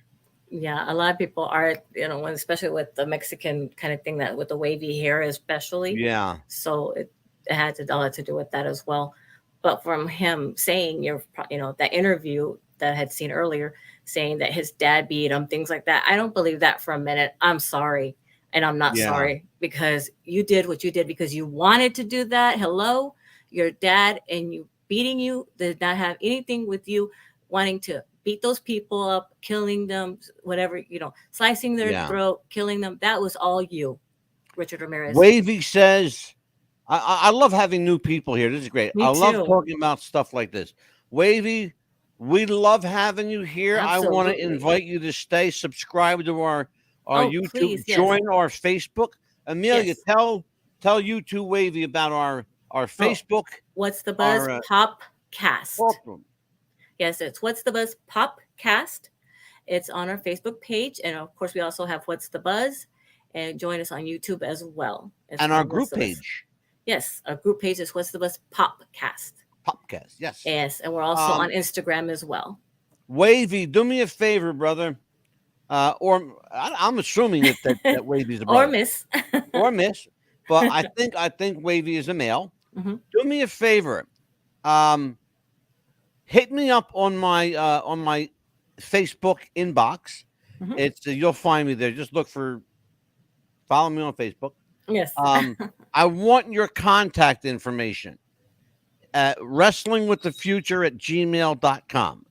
Yeah, a lot of people are, especially with the Mexican kind of thing, that with the wavy hair especially. Yeah. So it had a lot to do with that as well. But from him saying, that interview that I had seen earlier, saying that his dad beat him, things like that, I don't believe that for a minute. I'm sorry. And I'm not sorry, because you did what you did because you wanted to do that. Hello, your dad and you beating you did not have anything with you wanting to beat those people up, killing them, whatever, slicing their Yeah. throat, killing them. That was all you, Richard Ramirez. Wavy says, I love having new people here. This is great. Me I love too. talking about stuff like this. Wavy, we love having you here. I want to Absolutely. invite you to stay subscribed to our YouTube, Please, yes. join our Facebook. Amelia, Yes. tell YouTube Wavy about our Facebook. What's the Buzz Popcast? Welcome. Yes, it's What's the Buzz Popcast. It's on our Facebook page. And of course, we also have What's the Buzz. And join us on YouTube as well. And our group page. Yes, our group page is What's the Buzz Popcast. Popcast, yes. Yes, and we're also on Instagram as well. Wavy, do me a favor, brother. Or I'm assuming that Wavy's a brother. Or Miss. Or Miss. But I think Wavy is a male. Mm-hmm. Do me a favor. Hit me up on my Facebook inbox. Mm-hmm. It's you'll find me there. Just follow me on Facebook. Yes. I want your contact information. wrestlingwiththefuture@gmail.com.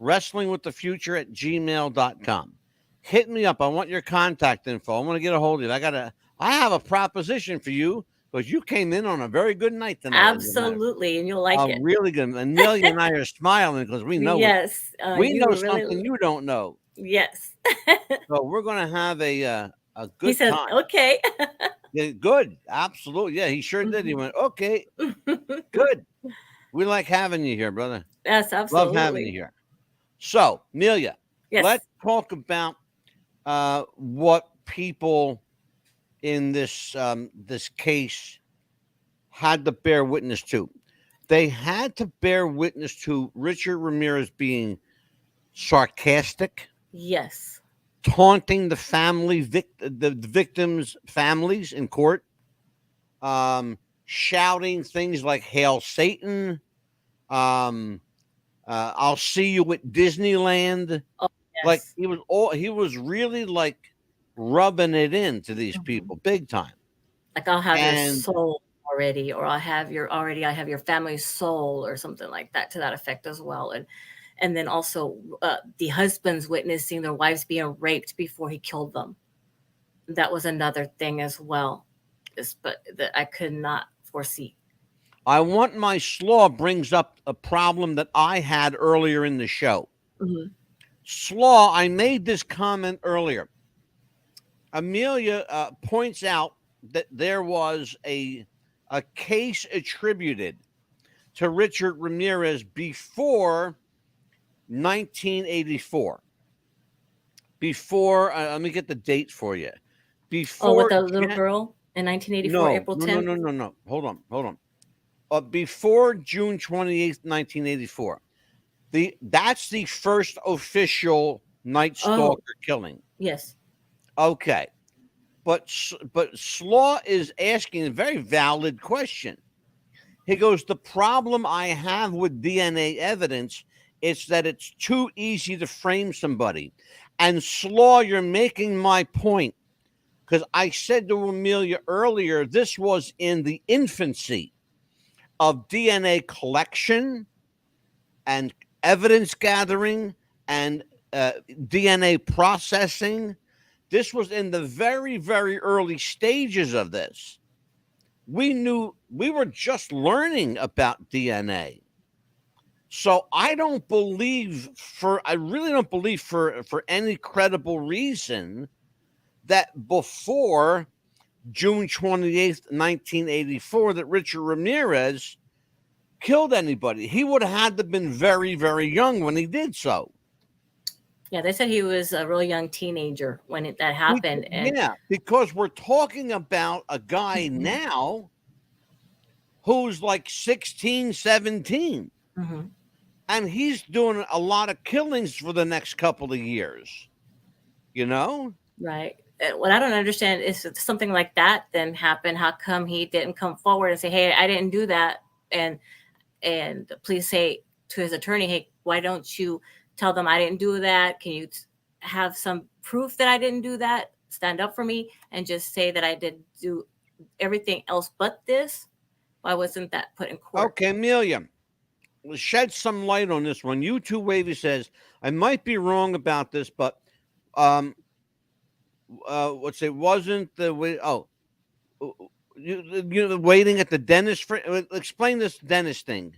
wrestlingwiththefuture@gmail.com. Hit me up. I want your contact info. I want to get a hold of you. I have a proposition for you because you came in on a very good night tonight. Absolutely, and you'll like it. Really good. Amelia and I are smiling because we know yes, we know something you don't know. Yes. So we're going to have a good he said, time. Okay. Yeah, good. Absolutely. Yeah, he sure did. He went, okay, good. We like having you here, brother. Yes, absolutely. Love having you here. So, Amelia, yes. Let's talk about what people in this case had to bear witness to. They had to bear witness to Richard Ramirez being sarcastic. Yes. Taunting the victims' families in court, shouting things like "Hail Satan," "I'll see you at Disneyland." Oh, yes. Like he was really like rubbing it into these people big time. Like I'll have your soul already, or I have your family's soul, or something like that, to that effect as well. And then also the husbands witnessing their wives being raped before he killed them. That was another thing as well, but that I could not foresee. I Want My Slaw brings up a problem that I had earlier in the show. Mm-hmm. Slaw, I made this comment earlier. Amelia points out that there was a case attributed to Richard Ramirez before 1984. Before, let me get the date for you. Before with the little girl in 1984, April 10th? No. Hold on. Before June 28th, 1984. That's the first official Night Stalker killing. Yes. Okay. But Slaw is asking a very valid question. He goes, the problem I have with DNA evidence is that it's too easy to frame somebody. And Slaw, you're making my point. Because I said to Amelia earlier, this was in the infancy of DNA collection and evidence gathering and DNA processing. This was in the very, very early stages of this. We were just learning about DNA. So I really don't believe for any credible reason that before June 28th, 1984, that Richard Ramirez killed anybody. He would have had to have been very, very young when he did so. Yeah, they said he was a really young teenager when that happened. Yeah, because we're talking about a guy now who's like 16, 17. Mm-hmm. And he's doing a lot of killings for the next couple of years. You know? Right. What I don't understand is if something like that then happened, how come he didn't come forward and say, hey, I didn't do that? And please say to his attorney, hey, why don't you tell them I didn't do that? Can you have some proof that I didn't do that? Stand up for me and just say that I did do everything else but this? Why wasn't that put in court? Okay, Amelia. shed some light on this one. You too, Wavy says, I might be wrong about this, but what's it wasn't the way. Oh, waiting at the dentist for. Explain this dentist thing.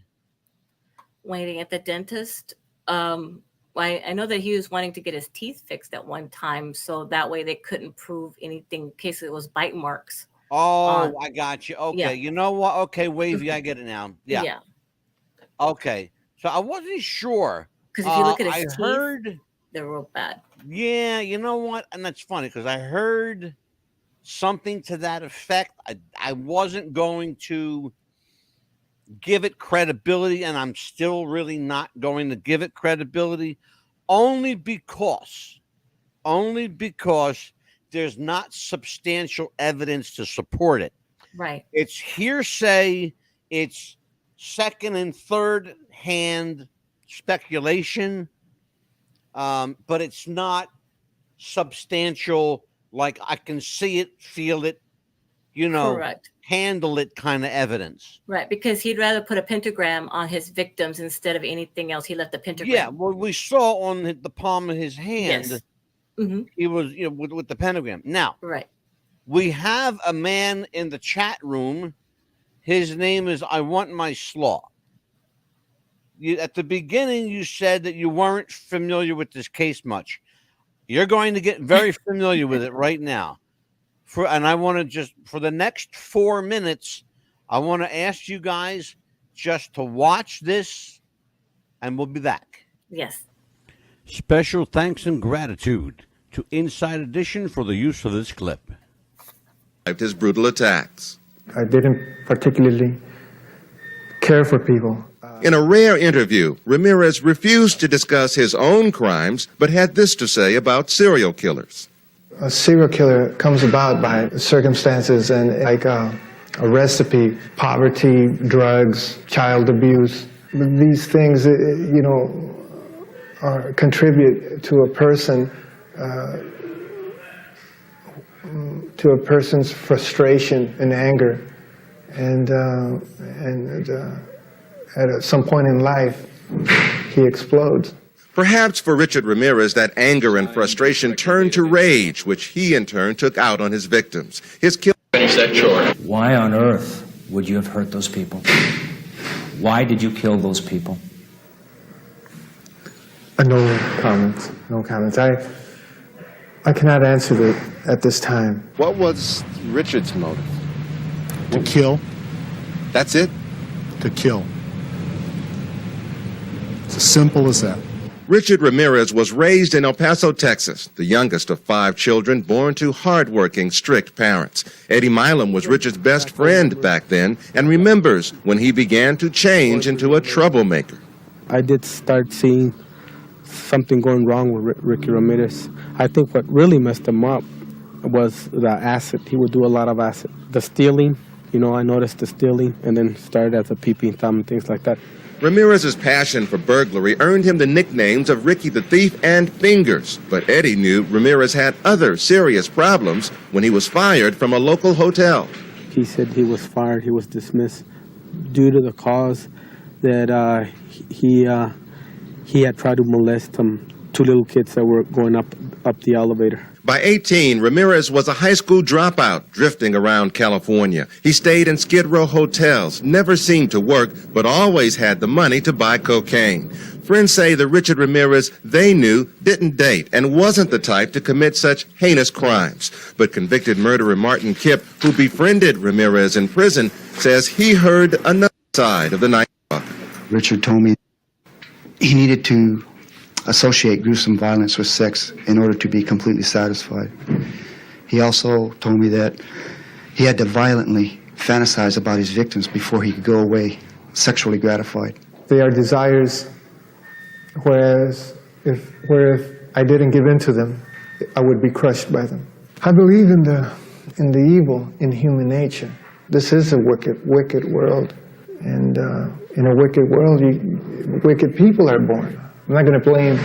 Waiting at the dentist. I know that he was wanting to get his teeth fixed at one time, so that way they couldn't prove anything in case it was bite marks. Oh, I got you. Okay, Yeah. you know what? Okay, Wavy, I get it now. Yeah. Yeah. Okay, so I wasn't sure Because if you look at his teeth, heard. they're real bad. Yeah, you know what? And that's funny because I heard something to that effect. I wasn't going to give it credibility, and I'm still really not going to give it credibility only because there's not substantial evidence to support it. Right. It's hearsay, it's second and third hand speculation, but it's not substantial, like I can see it, feel it, Correct. handle it kind of evidence. Right, because he'd rather put a pentagram on his victims instead of anything else. He left the pentagram. Yeah, well, we saw on the palm of his hand, Yes. Mm-hmm. he was, with the pentagram. Now, Right. we have a man in the chat room. His name is I Want My Slaw. At the beginning, you said that you weren't familiar with this case much. You're going to get very familiar with it right now. And I want to just, for the next 4 minutes, I want to ask you guys just to watch this, and we'll be back. Yes. Special thanks and gratitude to Inside Edition for the use of this clip. His brutal attacks. I didn't particularly care for people. In a rare interview, Ramirez refused to discuss his own crimes, but had this to say about serial killers. A serial killer comes about by circumstances and like a recipe, poverty, drugs, child abuse. These things, contribute to a person, to a person's frustration and anger, and at some point in life, he explodes. Perhaps for Richard Ramirez, that anger and frustration turned to rage, which he in turn took out on his victims. His kill. Why on earth would you have hurt those people? Why did you kill those people? No comments. No comments. I cannot answer that at this time. What was Richard's motive? To kill. That's it? To kill. It's as simple as that. Richard Ramirez was raised in El Paso, Texas, the youngest of 5 children born to hardworking, strict parents. Eddie Milam was Richard's best friend back then and remembers when he began to change into a troublemaker. I did start seeing something going wrong with Ricky Ramirez. I think what really messed him up was the acid. He would do a lot of acid. The stealing, I noticed the stealing and then started as a peeping Tom and things like that. Ramirez's passion for burglary earned him the nicknames of Ricky the Thief and Fingers. But Eddie knew Ramirez had other serious problems when he was fired from a local hotel. He said he was fired, he was dismissed due to the cause that he had tried to molest 2 little kids that were going up the elevator. By 18, Ramirez was a high school dropout drifting around California. He stayed in Skid Row hotels, never seemed to work, but always had the money to buy cocaine. Friends say the Richard Ramirez they knew didn't date and wasn't the type to commit such heinous crimes. But convicted murderer Martin Kipp, who befriended Ramirez in prison, says he heard another side of the Night Stalker. Richard told me he needed to associate gruesome violence with sex in order to be completely satisfied. He also told me that he had to violently fantasize about his victims before he could go away sexually gratified. They are desires, whereas if I didn't give in to them, I would be crushed by them. I believe in the evil in human nature. This is a wicked world, and in a wicked world, wicked people are born. I'm not going to blame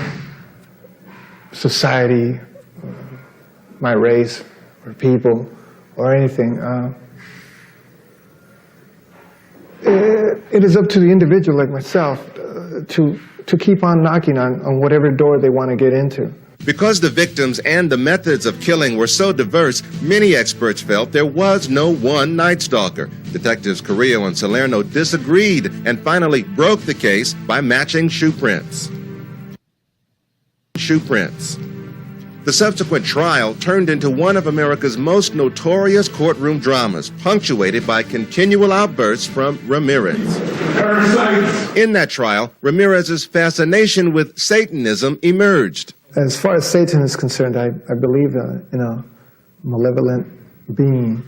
society, my race, or people, or anything. it is up to the individual like myself to keep on knocking on whatever door they want to get into. Because the victims and the methods of killing were so diverse, many experts felt there was no one Night Stalker. Detectives Carrillo and Salerno disagreed and finally broke the case by matching shoe prints. The subsequent trial turned into one of America's most notorious courtroom dramas, punctuated by continual outbursts from Ramirez. In that trial, Ramirez's fascination with Satanism emerged. As far as Satan is concerned, I believe in a malevolent being.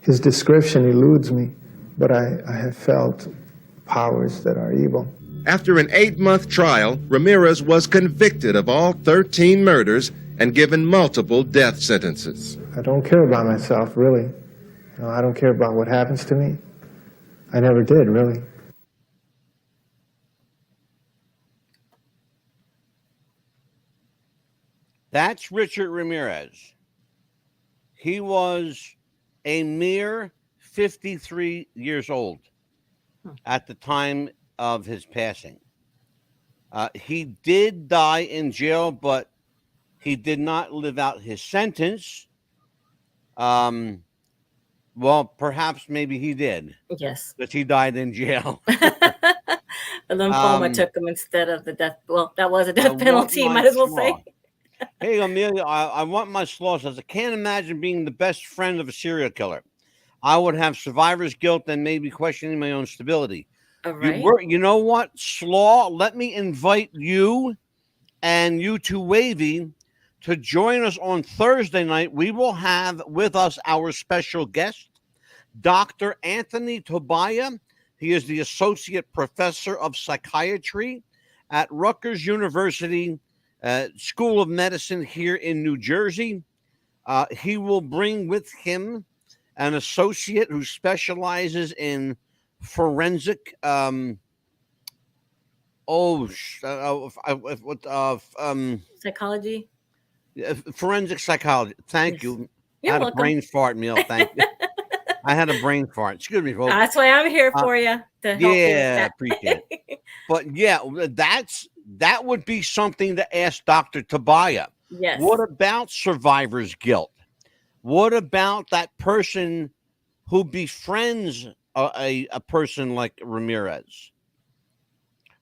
His description eludes me, but I have felt powers that are evil. After an 8-month trial, Ramirez was convicted of all 13 murders and given multiple death sentences. I don't care about myself, really. I don't care about what happens to me. I never did, really. That's Richard Ramirez. He was a mere 53 years old at the time of his passing. He did die in jail, but he did not live out his sentence. Well, perhaps maybe he did. Yes. But he died in jail. The lymphoma took him instead of the death. Well, that was a death penalty, might as well say. Hey, Amelia, I want my slaw. Says, I can't imagine being the best friend of a serial killer. I would have survivor's guilt and maybe questioning my own stability. All right. You know what, Slaw? Let me invite you and you two Wavy to join us on Thursday night. We will have with us our special guest, Dr. Anthony Tobiah. He is the Associate Professor of Psychiatry at Rutgers University School of Medicine here in New Jersey. He will bring with him an associate who specializes in forensic psychology. Forensic psychology. Thank you. You're I had welcome. a brain fart, Neil. Thank you. I had a brain fart. Excuse me, folks. That's why I'm here for you to help you with that. Appreciate it. But yeah, that would be something to ask Dr. Tobiah. Yes. What about survivor's guilt? What about that person who befriends a person like Ramirez?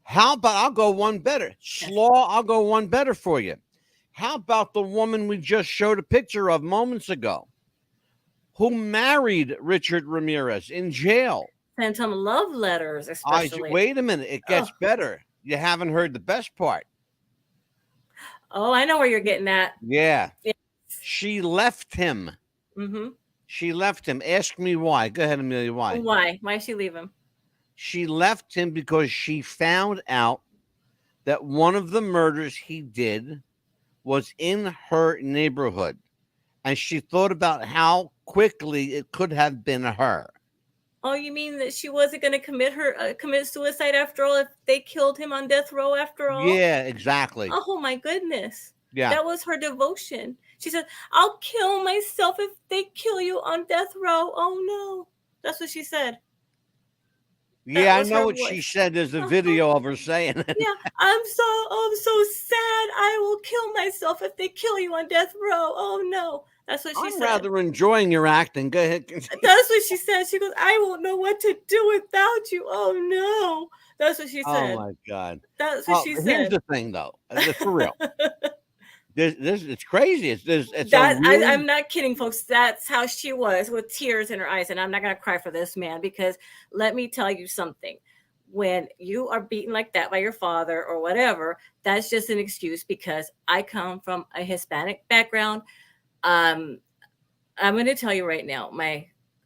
How about, I'll go one better. Slaw, I'll go one better for you. How about the woman we just showed a picture of moments ago who married Richard Ramirez in jail? Sent him love letters, especially. Wait a minute. It gets better. You haven't heard the best part. Oh, I know where you're getting at. Yeah. Yes. She left him. Mm-hmm. She left him. Ask me why. Go ahead, Amelia. Why? Why? Why did she leave him? She left him because she found out that one of the murders he did was in her neighborhood. And she thought about how quickly it could have been her. Oh, you mean that she wasn't going to commit suicide after all if they killed him on death row after all? Yeah, exactly. Oh, my goodness. Yeah. That was her devotion. She said, I'll kill myself if they kill you on death row. Oh, no. That's what she said. Yeah, I know what she said. There's a video of her saying it. Yeah, I'm so sad. I will kill myself if they kill you on death row. Oh, no. That's what she said. I'm rather enjoying your acting. Go ahead. That's what she said. She goes, I won't know what to do without you. Oh, no. That's what she said. Oh, my God. That's what she said. Here's the thing, though. For real. It's crazy. I'm not kidding, folks. That's how she was, with tears in her eyes. And I'm not going to cry for this man, because let me tell you something. When you are beaten like that by your father or whatever, that's just an excuse, because I come from a Hispanic background. I'm going to tell you right now,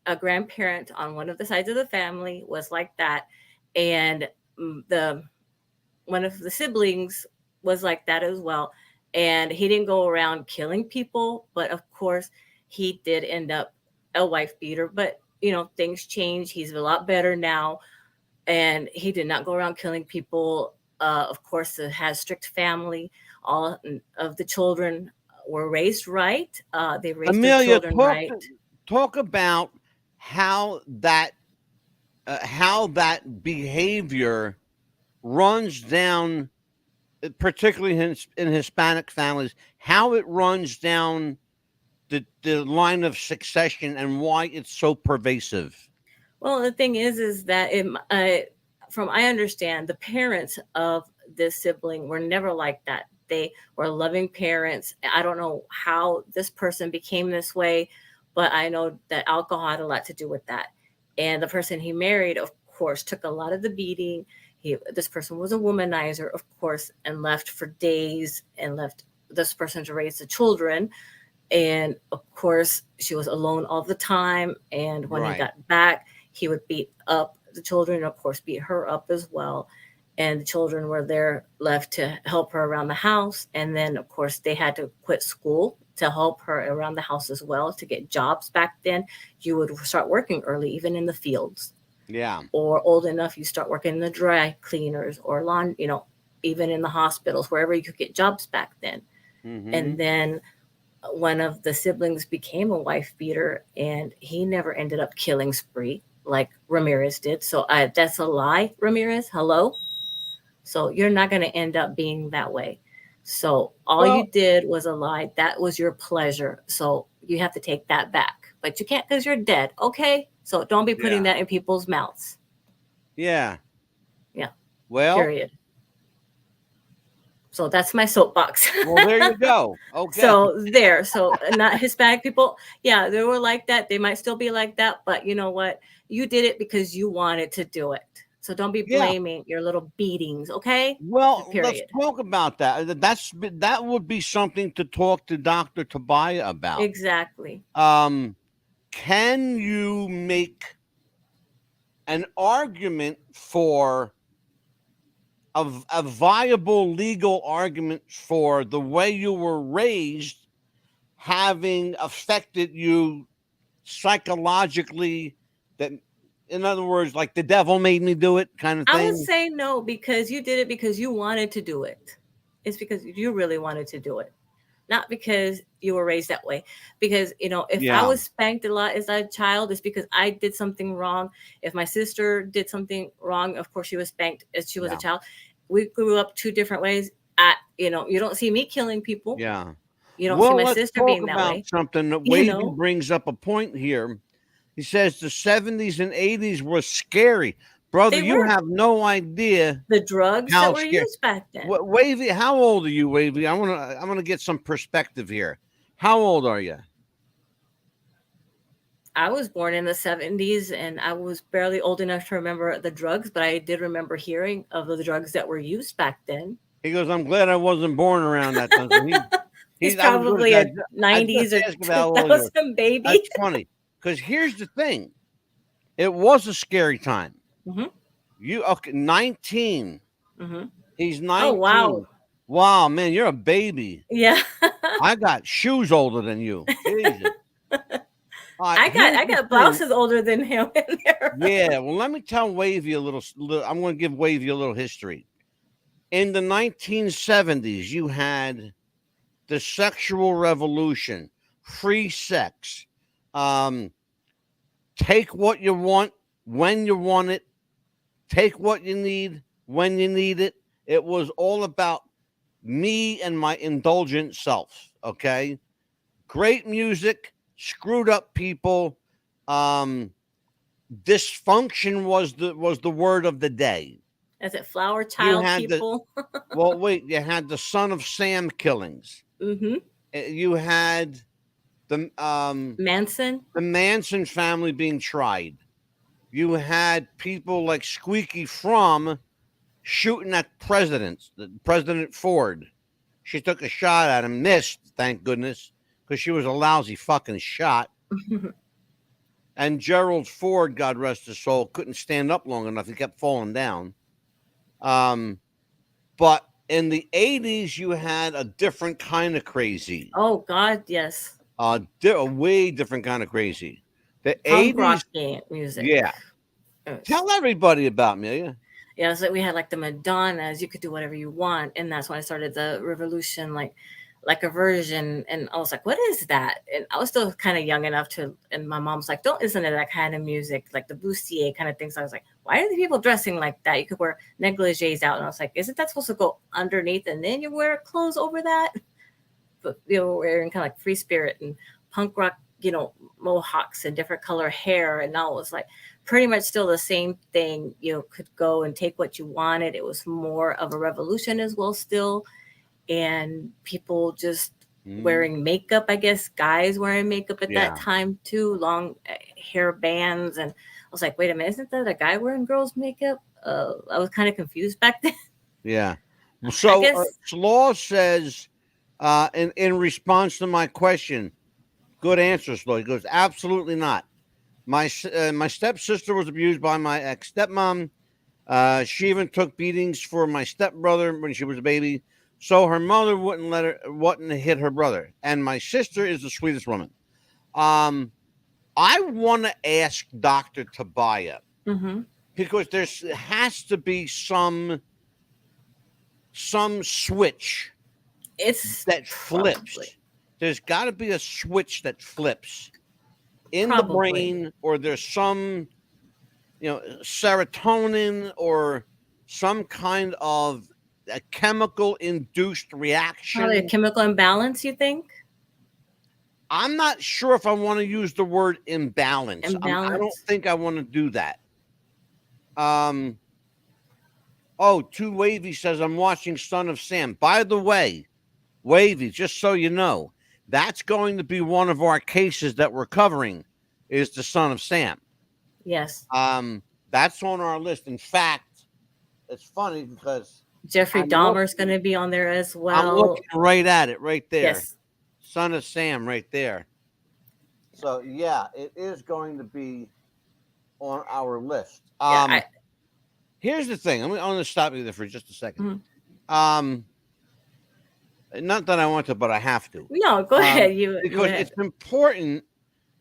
a grandparent on one of the sides of the family was like that. And one of the siblings was like that as well. And he didn't go around killing people, but of course he did end up a wife beater. But, things change. He's a lot better now. And he did not go around killing people. Of course, it has strict family. All of the children were raised right. They raised their children right. Talk about how that how that behavior runs down, particularly in Hispanic families, how it runs down the line of succession and why it's so pervasive. Well, the thing is that from I understand, the parents of this sibling were never like that. They were loving parents. I don't know how this person became this way, but I know that alcohol had a lot to do with that. And the person he married, of course, took a lot of the beating. This person was a womanizer, of course, and left for days and left this person to raise the children. And of course, she was alone all the time. And when he got back, he would beat up the children, and of course, beat her up as well. And the children were there left to help her around the house. And then, of course, they had to quit school to help her around the house as well to get jobs. Back then, you would start working early, even in the fields. Yeah. Or old enough, you start working in the dry cleaners or lawn, even in the hospitals, wherever you could get jobs back then. Mm-hmm. And then one of the siblings became a wife beater, and he never ended up killing spree like Ramirez did. So that's a lie, Ramirez. Hello. So you're not going to end up being that way. So all you did was a lie. That was your pleasure. So you have to take that back. But you can't because you're dead. Okay. So don't be putting that in people's mouths. Yeah. Yeah. Well. Period. So that's my soapbox. Well, there you go. Okay. So not Hispanic people. Yeah, they were like that. They might still be like that. But you know what? You did it because you wanted to do it. So don't be blaming your little beatings, okay? Well, Period. let's talk about that. That would be something to talk to Dr. Tobiah about. Exactly. Can you make an argument for a viable legal argument for the way you were raised having affected you psychologically, that, in other words, like the devil made me do it kind of thing? I would say no, because you did it because you wanted to do it. It's because you really wanted to do it, not because you were raised that way. Because, if I was spanked a lot as a child, it's because I did something wrong. If my sister did something wrong, of course she was spanked as she was a child. We grew up two different ways. You don't see me killing people. Yeah. You don't see my sister being that way. Something that Wavy brings up a point here. He says the 70s and 80s were scary. Brother, you have no idea the drugs that were used back then. Wavy, how old are you, Wavy? I want to get some perspective here. How old are you? I was born in the 70s, and I was barely old enough to remember the drugs, but I did remember hearing of the drugs that were used back then. He goes, I'm glad I wasn't born around that time. He's probably a 90s or 2000 baby. That's funny, because here's the thing. It was a scary time. Mm-hmm. 19. Mm-hmm. He's 19. Oh, wow. Wow, man, you're a baby. Yeah. I got shoes older than you. Jesus. I got blouses older than him in there. Yeah, well, let me tell Wavy a little. I'm going to give Wavy a little history. In the 1970s, you had the sexual revolution, free sex, take what you want when you want it, take what you need when you need it. It was all about me and my indulgent self. Okay, great music. Screwed up people. Dysfunction was the word of the day. Is it flower child people? Well, wait. You had the Son of Sam killings. Mm-hmm. You had the Manson family being tried. You had people like Squeaky Fromm shooting at President Ford. She took a shot at him, missed, thank goodness, because she was a lousy fucking shot. And Gerald Ford, God rest his soul, couldn't stand up long enough. He kept falling down. But in the 80s, you had a different kind of crazy. Oh, God, yes. A way different kind of crazy. The Punk 80s. rock music. Yeah. Tell everybody about me, yeah. Yeah, so we had like the Madonnas. You could do whatever you want. And that's when I started the revolution, like like a version, and I was like, what is that? And I was still kind of young enough to, and my mom's like, don't listen to that kind of music, like the bustier kind of things. So I was like, why are the people dressing like that? You could wear negligees out. And I was like, isn't that supposed to go underneath and then you wear clothes over that? But wearing kind of like Free Spirit and punk rock, mohawks and different color hair. And now it was like pretty much still the same thing. Could go and take what you wanted. It was more of a revolution as well still. And people just wearing makeup, I guess guys wearing makeup at that time too, long hair bands. And I was like, wait a minute, isn't that a guy wearing girls' makeup? I was kind of confused back then. Yeah. So Slaw says, in response to my question, good answer, Slaw. He goes, absolutely not. My stepsister was abused by my ex-stepmom. She even took beatings for my stepbrother when she was a baby. So her mother wouldn't hit her brother. And my sister is the sweetest woman. I want to ask Dr. Tabaya, because there has to be some switch that flips. There's got to be a switch that flips in the brain, or there's some, serotonin or some kind of a chemical induced reaction. Probably a chemical imbalance, you think? I'm not sure if I want to use the word imbalance. I don't think I want to do that. Too Wavy says, I'm watching Son of Sam. By the way, Wavy, just so you know, that's going to be one of our cases that we're covering, is the Son of Sam. Yes. That's on our list. In fact, it's funny because Jeffrey Dahmer's going to be on there as well. I'm looking right at it right there. Yes. Son of Sam right there. So, yeah, it is going to be on our list. Here's the thing. I'm going to stop you there for just a second. Not that I want to, but I have to. No, go ahead. Because it's important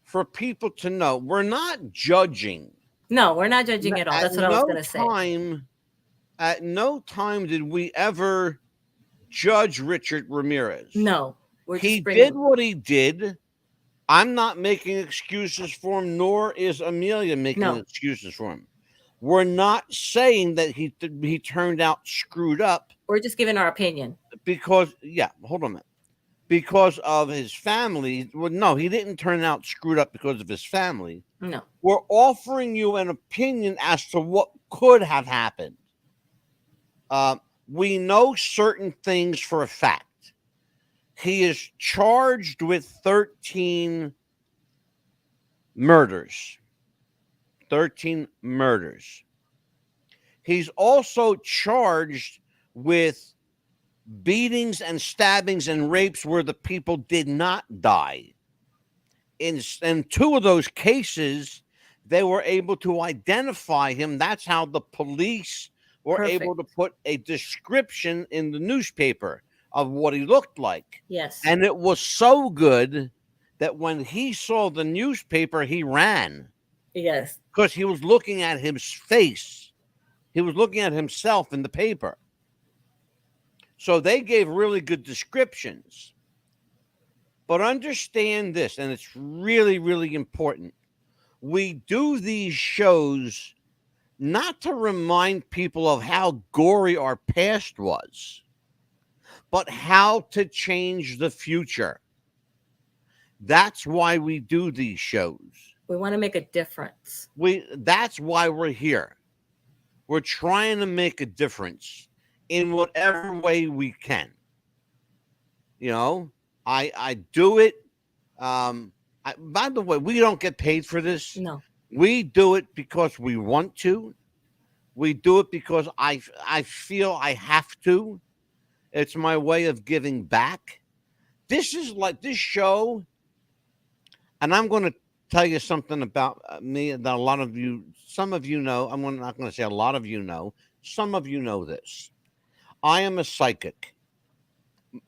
for people to know we're not judging. No, we're not judging at all. That's what I was going to say. At no time did we ever judge Richard Ramirez. No. He did what he did. I'm not making excuses for him, nor is Amelia making excuses for him. We're not saying that he turned out screwed up. We're just giving our opinion. Because, hold on a minute. Because of his family. Well, no, he didn't turn out screwed up because of his family. No. We're offering you an opinion as to what could have happened. We know certain things for a fact. He is charged with 13 murders. 13 murders. He's also charged with beatings and stabbings and rapes where the people did not die. In 2 of those cases, they were able to identify him. That's how the police were able to put a description in the newspaper of what he looked like. Yes. And it was so good that when he saw the newspaper, he ran. Yes. Because he was looking at his face. He was looking at himself in the paper. So they gave really good descriptions. But understand this, and it's really, really important. We do these shows not to remind people of how gory our past was, but how to change the future. That's why we do these shows. We want to make a difference. That's why we're here. We're trying to make a difference in whatever way we can. I do it. By the way, we don't get paid for this. No. We do it because we want to. We do it because I feel I have to. It's my way of giving back. This is like this show, and I'm going to tell you something about me that some of you know. I'm not going to say a lot of you know. Some of you know this. I am a psychic.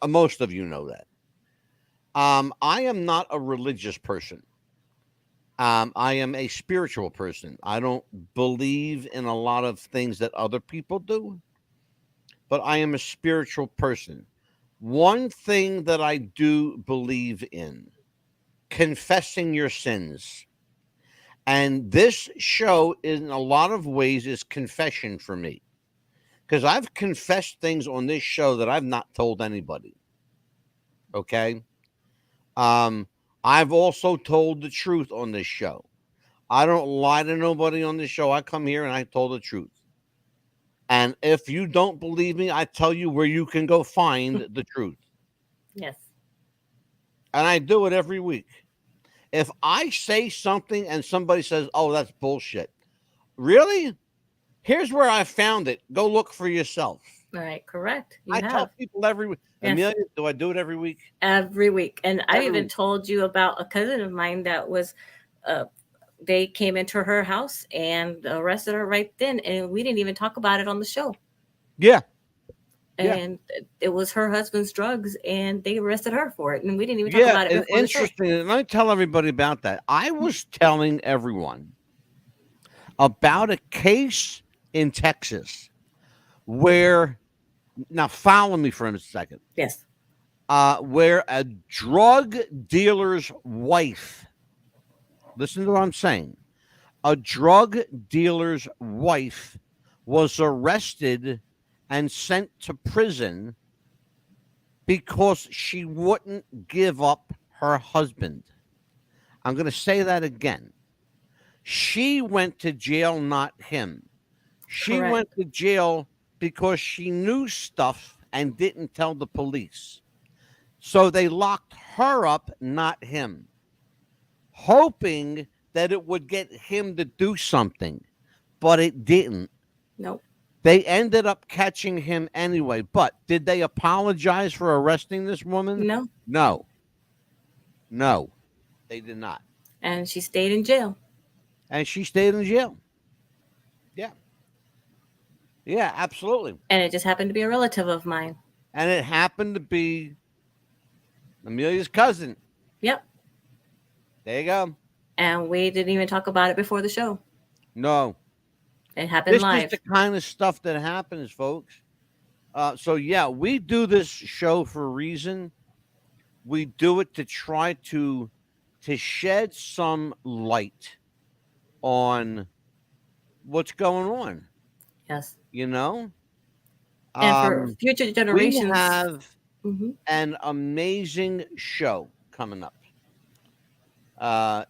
Most of you know that. I am not a religious person. I am a spiritual person. I don't believe in a lot of things that other people do, but I am a spiritual person. one thing that I do believe in: confessing your sins. And this show, in a lot of ways, is confession for me, because I've confessed things on this show that I've not told anybody. Okay. I've also told the truth on this show. I don't lie to nobody on this show. I come here and I told the truth. And if you don't believe me, I tell you where you can go find the truth. Yes. And I do it every week. If I say something and somebody says, "Oh, that's bullshit," really? Here's where I found it. Go look for yourself. All right. Correct. You I have. tell people every week. Yes. Amelia, do I do it every week? Every week. And I Every even week. told you about a cousin of mine that was, they came into her house and arrested her right then. And we didn't even talk about it on the show. Yeah. Yeah. And it was her husband's drugs, and they arrested her for it. And we didn't even talk about it and before the show. interesting. And I tell everybody about that. I was telling everyone about a case in Texas where, now follow me for a second, Yes. where a drug dealer's wife, listen to what I'm saying, a drug dealer's wife was arrested and sent to prison because she wouldn't give up her husband. I'm going to say that again. She went to jail, not him. She Correct. went to jail because she knew stuff and didn't tell the police. So they locked her up, not him, hoping that it would get him to do something, but it didn't. Nope. They ended up catching him anyway. But did they apologize for arresting this woman? No. No. No, they did not. And she stayed in jail. And she stayed in jail. Yeah. Yeah, absolutely. And it just happened to be a relative of mine. And it happened to be Amelia's cousin. Yep. There you go. And we didn't even talk about it before the show. No. It happened This live. is the kind of stuff that happens, folks. So, yeah, we do this show for a reason. We do it to try to shed some light on what's going on. Yes. You know? And for future generations. We have Mhm. an amazing show coming up on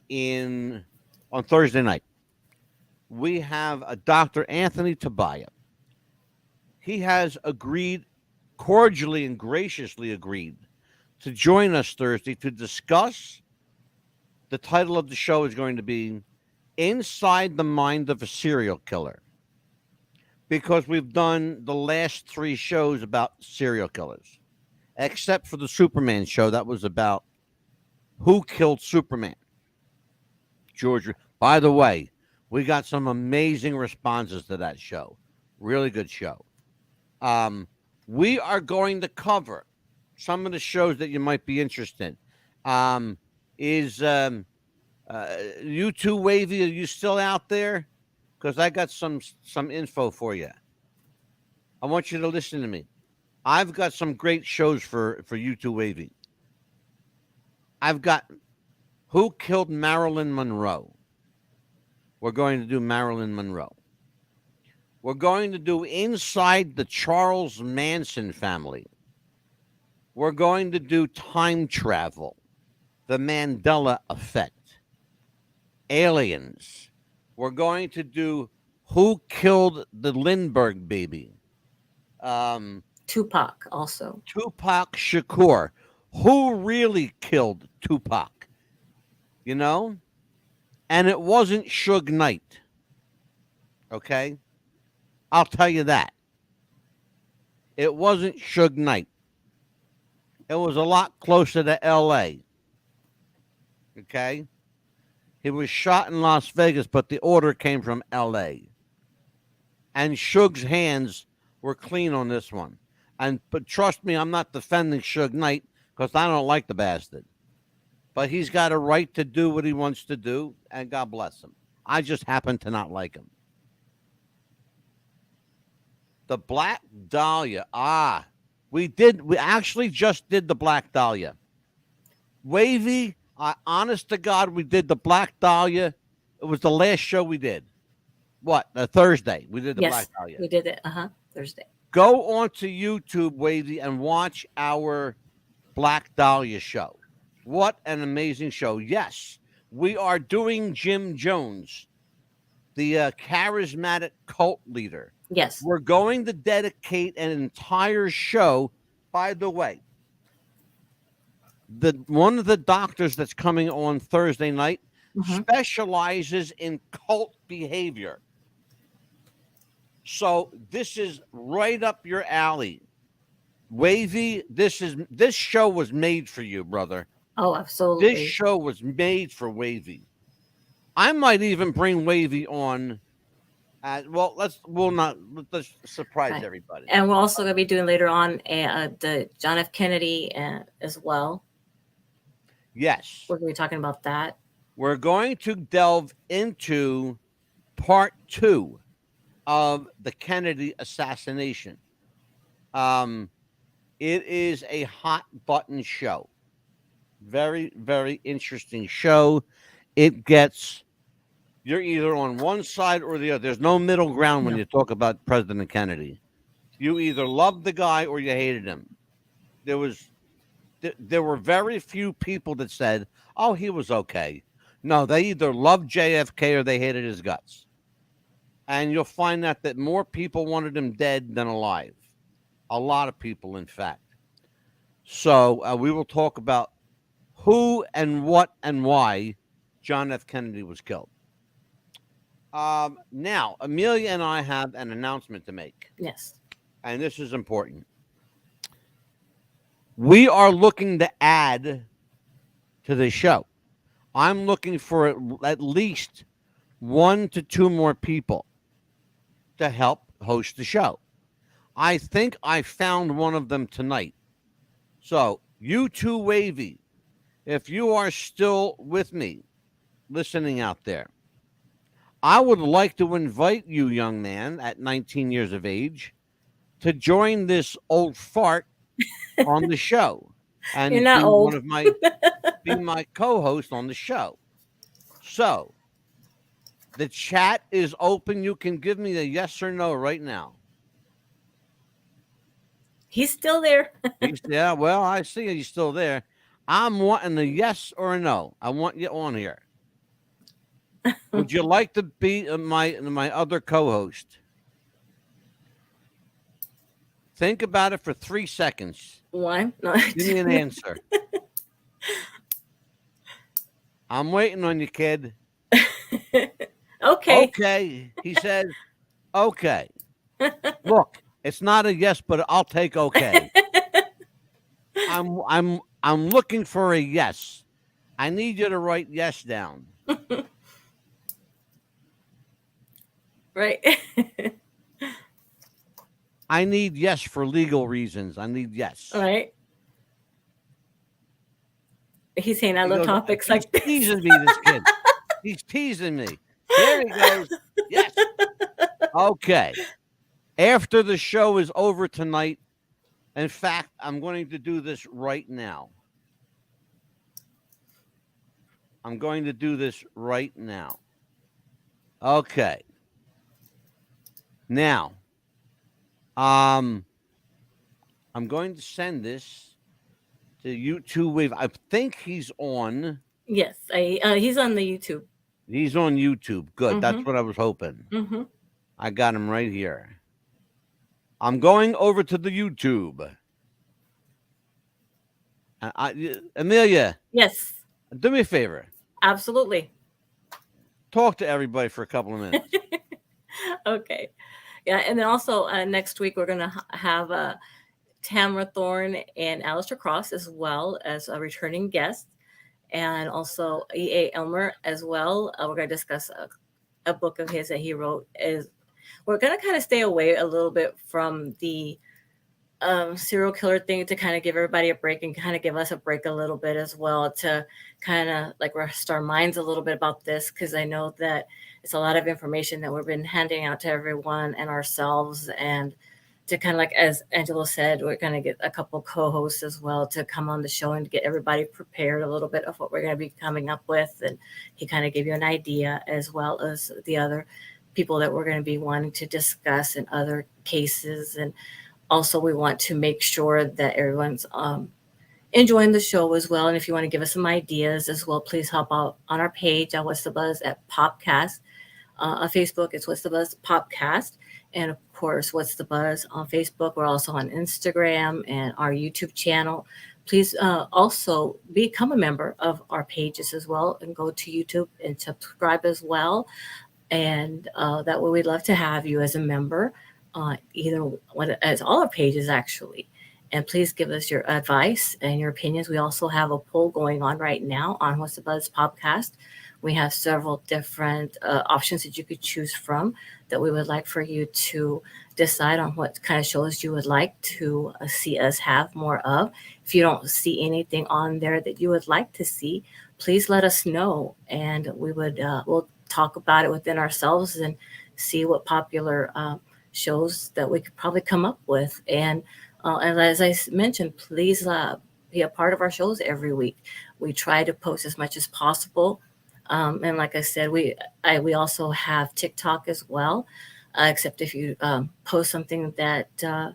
Thursday night. We have a Dr. Anthony Tabaya. He has cordially and graciously agreed to join us Thursday to discuss. The title of the show is going to be Inside the Mind of a Serial Killer, because we've done the last 3 shows about serial killers, except for the Superman show that was about who killed Superman. George, by the way, we got some amazing responses to that show. Really good show. We are going to cover some of the shows that you might be interested in. You two, Wavy, are you still out there? Because I got some info for you. I want you to listen to me. I've got some great shows for you two, Wavy. I've got Who Killed Marilyn Monroe. We're going to do Marilyn Monroe. We're going to do Inside the Charles Manson Family. We're going to do Time Travel, The Mandela Effect, Aliens. We're going to do Who Killed the Lindbergh Baby. Tupac also. Tupac Shakur. Who really killed Tupac? You know? And it wasn't Suge Knight. Okay? I'll tell you that. It wasn't Suge Knight. It was a lot closer to L.A. Okay? He was shot in Las Vegas, but the order came from L.A. And Suge's hands were clean on this one. But trust me, I'm not defending Suge Knight because I don't like the bastard. But he's got a right to do what he wants to do, and God bless him. I just happen to not like him. The Black Dahlia. We actually just did the Black Dahlia. Wavy, honest to God, we did the Black Dahlia. It was the last show we did. What? Thursday. We did the Black Dahlia. We did it. Thursday. Go onto YouTube, Wavy, and watch our Black Dahlia show. What an amazing show. Yes, we are doing Jim Jones, the charismatic cult leader. Yes. We're going to dedicate an entire show. By the way, one of the doctors that's coming on Thursday night specializes in cult behavior. So this is right up your alley. Wavy, this show was made for you, brother. Oh, absolutely. This show was made for Wavy. I might even bring Wavy on. Let's surprise everybody. And we're also going to be doing later on the John F. Kennedy as well. Yes. We're going to be talking about that. We're going to delve into part 2 of the Kennedy assassination. It is a hot button show. Very, very interesting show. You're either on one side or the other. There's no middle ground when you talk about President Kennedy. You either loved the guy or you hated him. There were very few people that said, oh, he was okay. No, they either loved JFK or they hated his guts. And you'll find that more people wanted him dead than alive. A lot of people, in fact. So we will talk about who and what and why John F. Kennedy was killed. Now, Amelia and I have an announcement to make. Yes. And this is important. We are looking to add to the show. I'm looking for at least 1 to 2 more people to help host the show. I think I found one of them tonight. So, you too, Wavy, if you are still with me, listening out there, I would like to invite you, young man, at 19 years of age, to join this old fart on the show. And You're not be old. be my co-host on the show. So, the chat is open. You can give me a yes or no right now. He's still there. Yeah, well, I see he's still there. I'm wanting a yes or a no. I want you on here. Would you like to be my other co-host? Think about it for 3 seconds. One. No. Give me an answer. I'm waiting on you, kid. Okay. Okay. He says, okay. Look, it's not a yes, but I'll take okay. I'm looking for a yes. I need you to write yes down. Right. I need yes for legal reasons. I need yes. All right. He's saying I He love goes, topics he's like this. teasing me, this kid. He's teasing me. There he goes. Yes. Okay. After the show is over tonight, in fact, I'm going to do this right now. I'm going to do this right now. Okay. Now, I'm going to send this to YouTube Wave. I think he's on. Yes, he's on the YouTube. He's on YouTube. Good. Mhm. That's what I was hoping. Mm-hmm. I got him right here. I'm going over to the YouTube. Amelia. Yes. Do me a favor. Absolutely. Talk to everybody for a couple of minutes. Okay. Yeah, and then also next week we're going to have Tamara Thorne and Alistair Cross as well as a returning guest, and also E.A. Elmer as well. We're going to discuss a book of his that he wrote. We're going to kind of stay away a little bit from the serial killer thing to kind of give everybody a break and kind of give us a break a little bit as well, to kind of like rest our minds a little bit about this, because I know that it's a lot of information that we've been handing out to everyone and ourselves, and to kind of like, as Angelo said, we're going to get a couple co-hosts as well to come on the show and get everybody prepared a little bit of what we're going to be coming up with. And he kind of gave you an idea, as well as the other people that we're going to be wanting to discuss in other cases. And also we want to make sure that everyone's enjoying the show as well. And if you want to give us some ideas as well, please help out on our page at What's the Buzz at Popcast. On Facebook, it's What's the Buzz Popcast. And of course, What's the Buzz on Facebook. We're also on Instagram and our YouTube channel. Please also become a member of our pages as well, and go to YouTube and subscribe as well. And that way, we'd love to have you as a member, as all our pages actually. And please give us your advice and your opinions. We also have a poll going on right now on What's the Buzz Podcast. We have several different options that you could choose from that we would like for you to decide on what kind of shows you would like to see us have more of. If you don't see anything on there that you would like to see, please let us know, and we'll talk about it within ourselves and see what popular shows that we could probably come up with. And as I mentioned, please be a part of our shows every week. We try to post as much as possible. And like I said, we also have TikTok as well, except if you post something that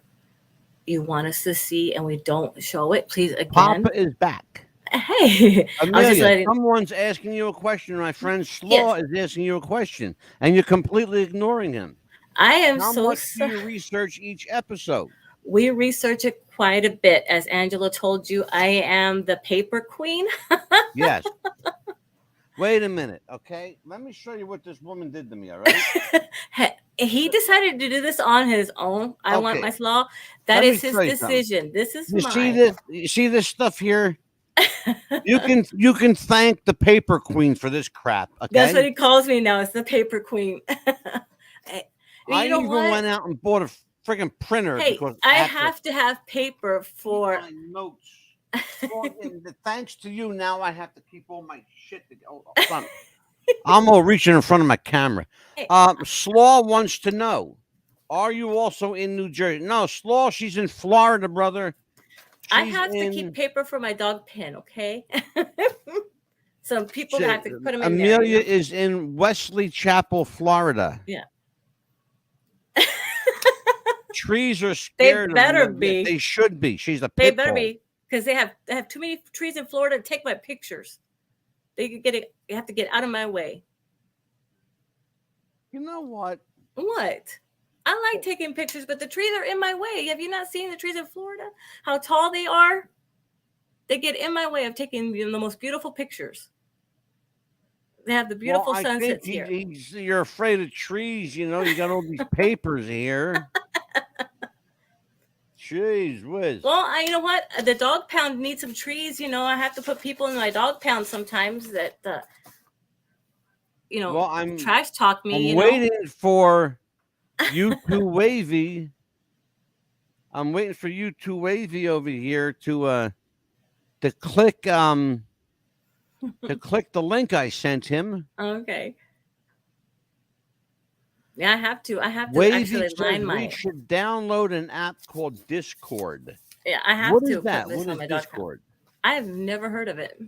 you want us to see and we don't show it, please, again. Papa is back. Hey, Amelia, someone's asking you a question. My friend Slaw is asking you a question, and you're completely ignoring him. I am How so much sorry. do you research each episode? We research it quite a bit. As Angela told you, I am the paper queen. Yes. Wait a minute, okay? Let me show you what this woman did to me, all right? He decided to do this on his own. I want my slaw. That is his decision. This is mine. You see this stuff here? You can thank the paper queen for this crap, okay? That's what he calls me now. It's the paper queen. I even went out and bought a friggin' printer. Hey, because I have to have paper for my notes. Thanks to you, now I have to keep all my shit together. I'm all reaching in front of my camera. Slaw wants to know, are you also in New Jersey? No, Slaw, she's in Florida, brother. I have to keep paper for my dog pen, okay? Some people have to put them in there. Amelia is in Wesley Chapel, Florida. Yeah. Trees are scared. They better be. They should be. She's a pit They better bull. be, because they have too many trees in Florida to take my pictures. They could get it. You have to get out of my way. You know what? What? I like taking pictures, but the trees are in my way. Have you not seen the trees in Florida? How tall they are? They get in my way of taking the most beautiful pictures. They have the beautiful sunsets here. You're afraid of trees, you know. You got all these papers here. Jeez whiz. Well, you know what? The dog pound needs some trees. You know, I have to put people in my dog pound sometimes that, trash talk me. I'm waiting for you two wavy. I'm waiting for you two wavy over here to click to click the link I sent him. Okay. Yeah, I have to Wavy actually says line we should download an app called Discord. Yeah, I have What to. is that? Put this What on is my Discord? I've never heard of it.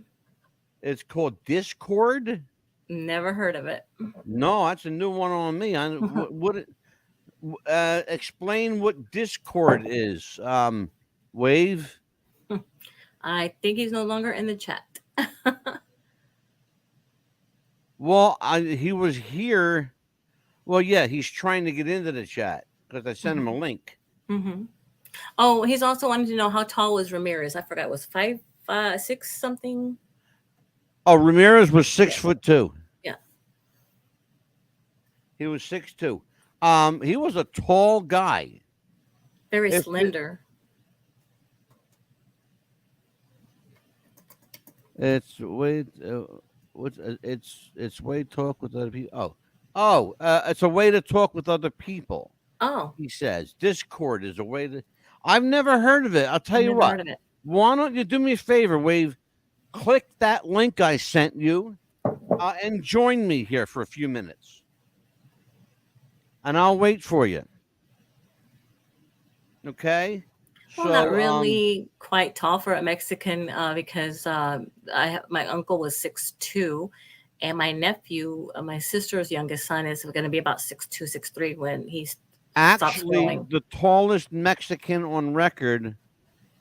It's called Discord? Never heard of it. No, that's a new one on me. Explain what Discord is. Wave. I think he's no longer in the chat. Well, he was here. Well, yeah, he's trying to get into the chat because I sent him a link. Mm-hmm. Oh, he's also wanting to know how tall was Ramirez. I forgot. Was 5'6" something? Oh, Ramirez was 6'2". Yeah. He was 6'2". He was a tall guy. Very slender. It's way talk with other people. It's a way to talk with other people. Oh, he says Discord is a way to. I've never heard of it. I'll tell you what. Why don't you do me a favor, Wave? Click that link I sent you, and join me here for a few minutes, and I'll wait for you. Okay. Well, So, not really quite tall for a Mexican because my uncle was 6'2", and my nephew, my sister's youngest son, is going to be about 6'2", 6'3" when he stops actually, growing. the tallest Mexican on record,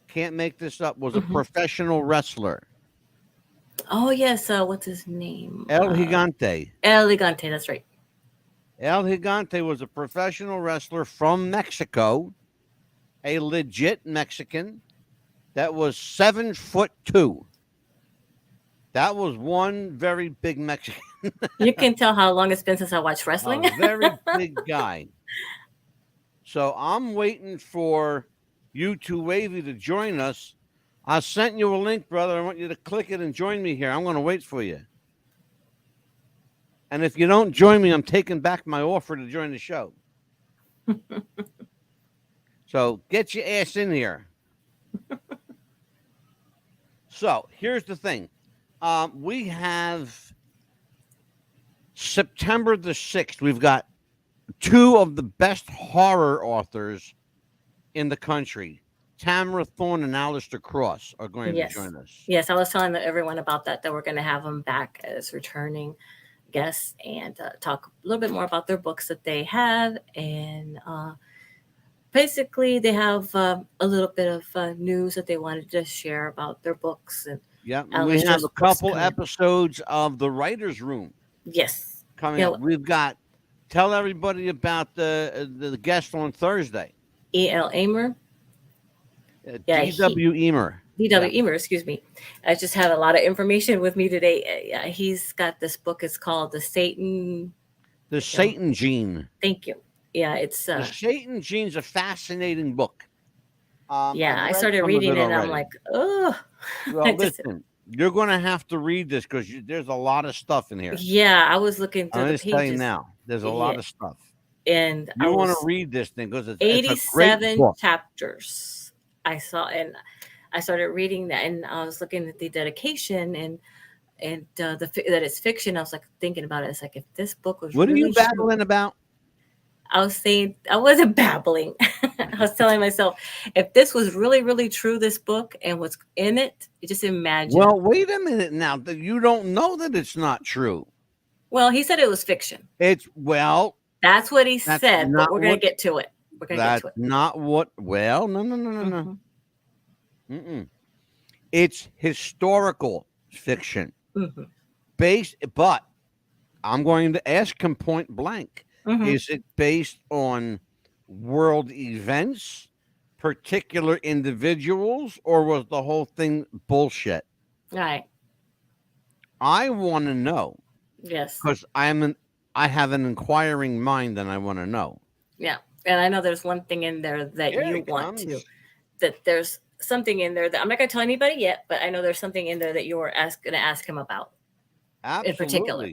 can't make this up, was a Mhm. professional wrestler. Oh yes, what's his name? El Gigante. El Gigante, that's right. El Gigante was a professional wrestler from Mexico, a legit Mexican that was 7'2". That was one very big Mexican, You can tell how long it's been since I watched wrestling. a very big guy. So I'm waiting for you two Wavy to join us. I sent you a link, brother. I want you to click it and join me here. I'm going to wait for you. And if you don't join me, I'm taking back my offer to join the show. So get your ass in here. So here's the thing. We have September the 6th. We've got two of the best horror authors in the country. Tamara Thorne and Alistair Cross are going to join us. Yes, I was telling everyone about that we're going to have them back as returning guests and talk a little bit more about their books that they have. And basically, they have a little bit of news that they wanted to share about their books. And yeah, we have a couple episodes of The Writer's Room. Yes. Coming up. We've got, tell everybody about the guest on Thursday. E.L. Amer. D.W. Emer. D.W. Emer, excuse me. I just have a lot of information with me today. He's got this book. It's called The Satan Gene. Thank you. Yeah, it's The Satan Gene's a fascinating book. I started reading it and I'm like, oh. Well, listen, you're going to have to read this because there's a lot of stuff in here. Yeah, I was looking through I'm the just pages. telling you now, there's a lot of stuff. And you want to read this thing because it's 87 a great book. chapters. I saw, and I started reading that, and I was looking at the dedication and that it's fiction. I was like thinking about it. It's like if this book was what really are you babbling about? I was saying I wasn't babbling. I was telling myself if this was really, really true, this book and what's in it, you just imagine. Well, wait a minute now. You don't know that it's not true. Well, he said it was fiction. That's what he said, but we're going to get to it. We're going to get to it. Not what. Well, no. Mm-hmm. It's historical fiction, but I'm going to ask him point blank: is it based on world events, particular individuals, or was the whole thing bullshit? Right. I want to know. Yes. Because I have an inquiring mind, and I want to know. Yeah. And I know there's one thing in there that you want to, that there's something in there that I'm not going to tell anybody yet, but I know there's something in there that you're going to ask him about. Absolutely. In particular.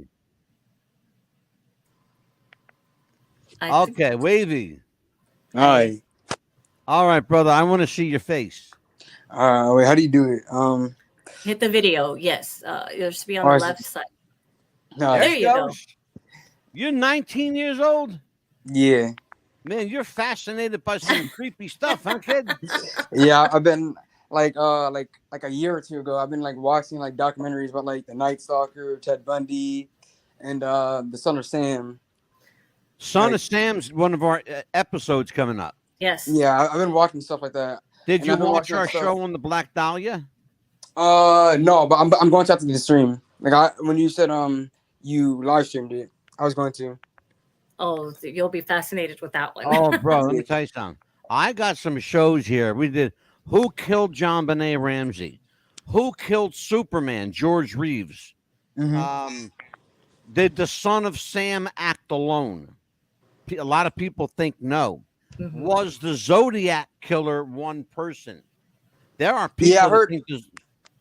Okay, Wavy. Hi. All right, brother. I want to see your face. Wait, how do you do it? Hit the video. Yes. It should be on the left side. No, there you go. You're 19 years old? Yeah. Man, you're fascinated by some creepy stuff, huh, kid? Yeah, I've been like a year or two ago, I've been like watching like documentaries about like the Night Stalker, Ted Bundy, and the Son of Sam. Son of Sam's one of our episodes coming up. Yes. Yeah, I've been watching stuff like that. Did you watch our show on the Black Dahlia? No, but I'm going to have to the stream. Like when you said you live streamed it, I was going to. Oh, you'll be fascinated with that one. Oh, bro, let me tell you something. I got some shows here. We did Who Killed John Benet Ramsey? Who Killed Superman? George Reeves. Did the Son of Sam act alone? A lot of people think no. Was the Zodiac killer one person? There are people. Yeah, I heard. Think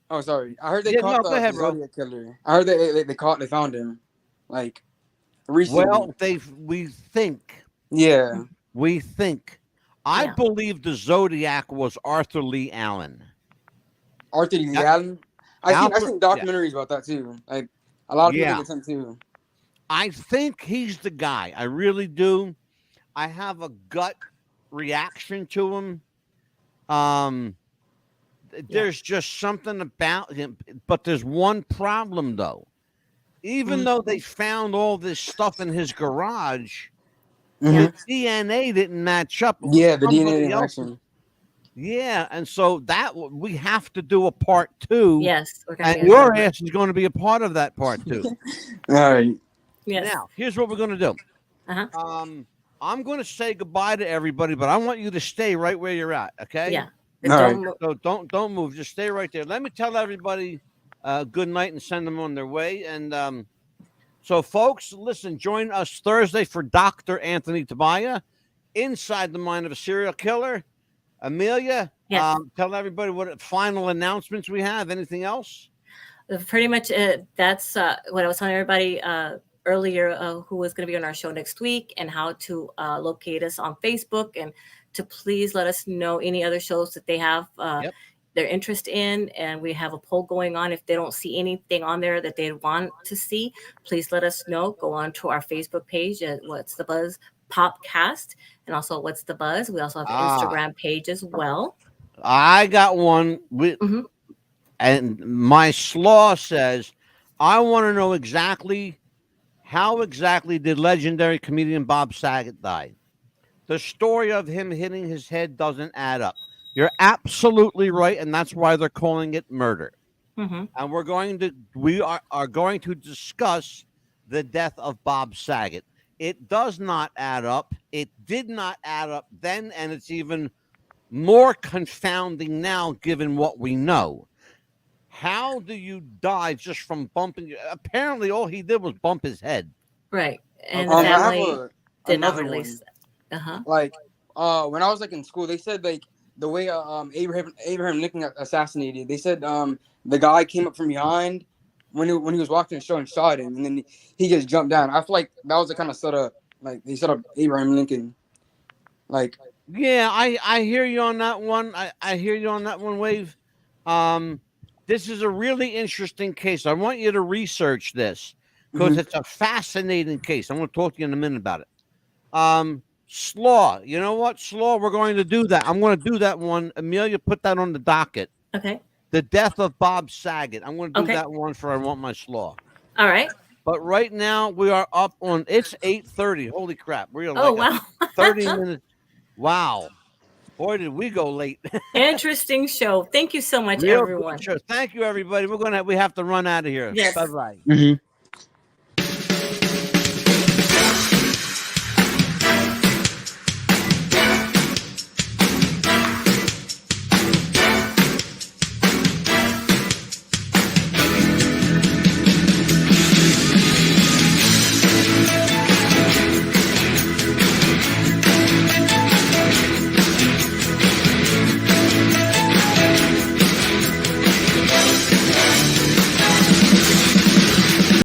oh, sorry. I heard they caught the Zodiac killer. I heard they found him, like recently. Well, we think. Yeah. We think. I believe the Zodiac was Arthur Lee Allen. Arthur Lee Allen? I've seen documentaries about that too. Like a lot of people get sent too. I think he's the guy. I really do. I have a gut reaction to him. There's just something about him. But there's one problem, though. Even though they found all this stuff in his garage, the DNA didn't match up. Yeah, the DNA Somebody didn't else- match him. Yeah, and so we have to do a part 2. Yes, we're gonna and get your that. ass is going to be a part of that part 2. All right. Yes. Now, here's what we're going to do. Uh-huh. I'm going to say goodbye to everybody, but I want you to stay right where you're at. Okay? Yeah. So don't move. Just stay right there. Let me tell everybody good night and send them on their way. And so, folks, listen. Join us Thursday for Dr. Anthony Tabaya, Inside the Mind of a Serial Killer. Amelia, Yes. tell everybody what final announcements we have. Anything else? Pretty much that's what I was telling everybody earlier who was going to be on our show next week, and how to locate us on Facebook, and to please let us know any other shows that they have their interest in. And we have a poll going on. If they don't see anything on there that they want to see, please let us know. Go on to our Facebook page at What's the Buzz Popcast, and also What's the Buzz. We also have an Instagram page as well. I got one. And my slaw says, I want to know exactly how exactly did legendary comedian Bob Saget die? The story of him hitting his head doesn't add up. You're absolutely right, and that's why they're calling it murder. And we are going to discuss the death of Bob Saget. It does not add up. It did not add up then, and it's even more confounding now, given what we know. How do you die just from bumping? Apparently, all he did was bump his head. Right, and I the have family did not another release. one. Like when I was like in school, they said like the way Abraham Lincoln got assassinated. They said the guy came up from behind when he was walking the show and shot him, and then he just jumped down. I feel like that was the kind of setup. Like they set up Abraham Lincoln. Like yeah, I hear you on that one. I hear you on that one, Wave. This is a really interesting case. I want you to research this because it's a fascinating case. I'm going to talk to you in a minute about it. Slaw, you know what? Slaw, we're going to do that. I'm going to do that one. Amelia, put that on the docket. Okay. The death of Bob Saget. I'm going to do that one for I Want My Slaw. All right. But right now we are up on, it's 8:30. Holy crap. We're like wow. 30 minutes. Wow. Boy, did we go late. Interesting show. Thank you so much, Real everyone. good show. Thank you, everybody. We have to run out of here. Yes. Bye-bye.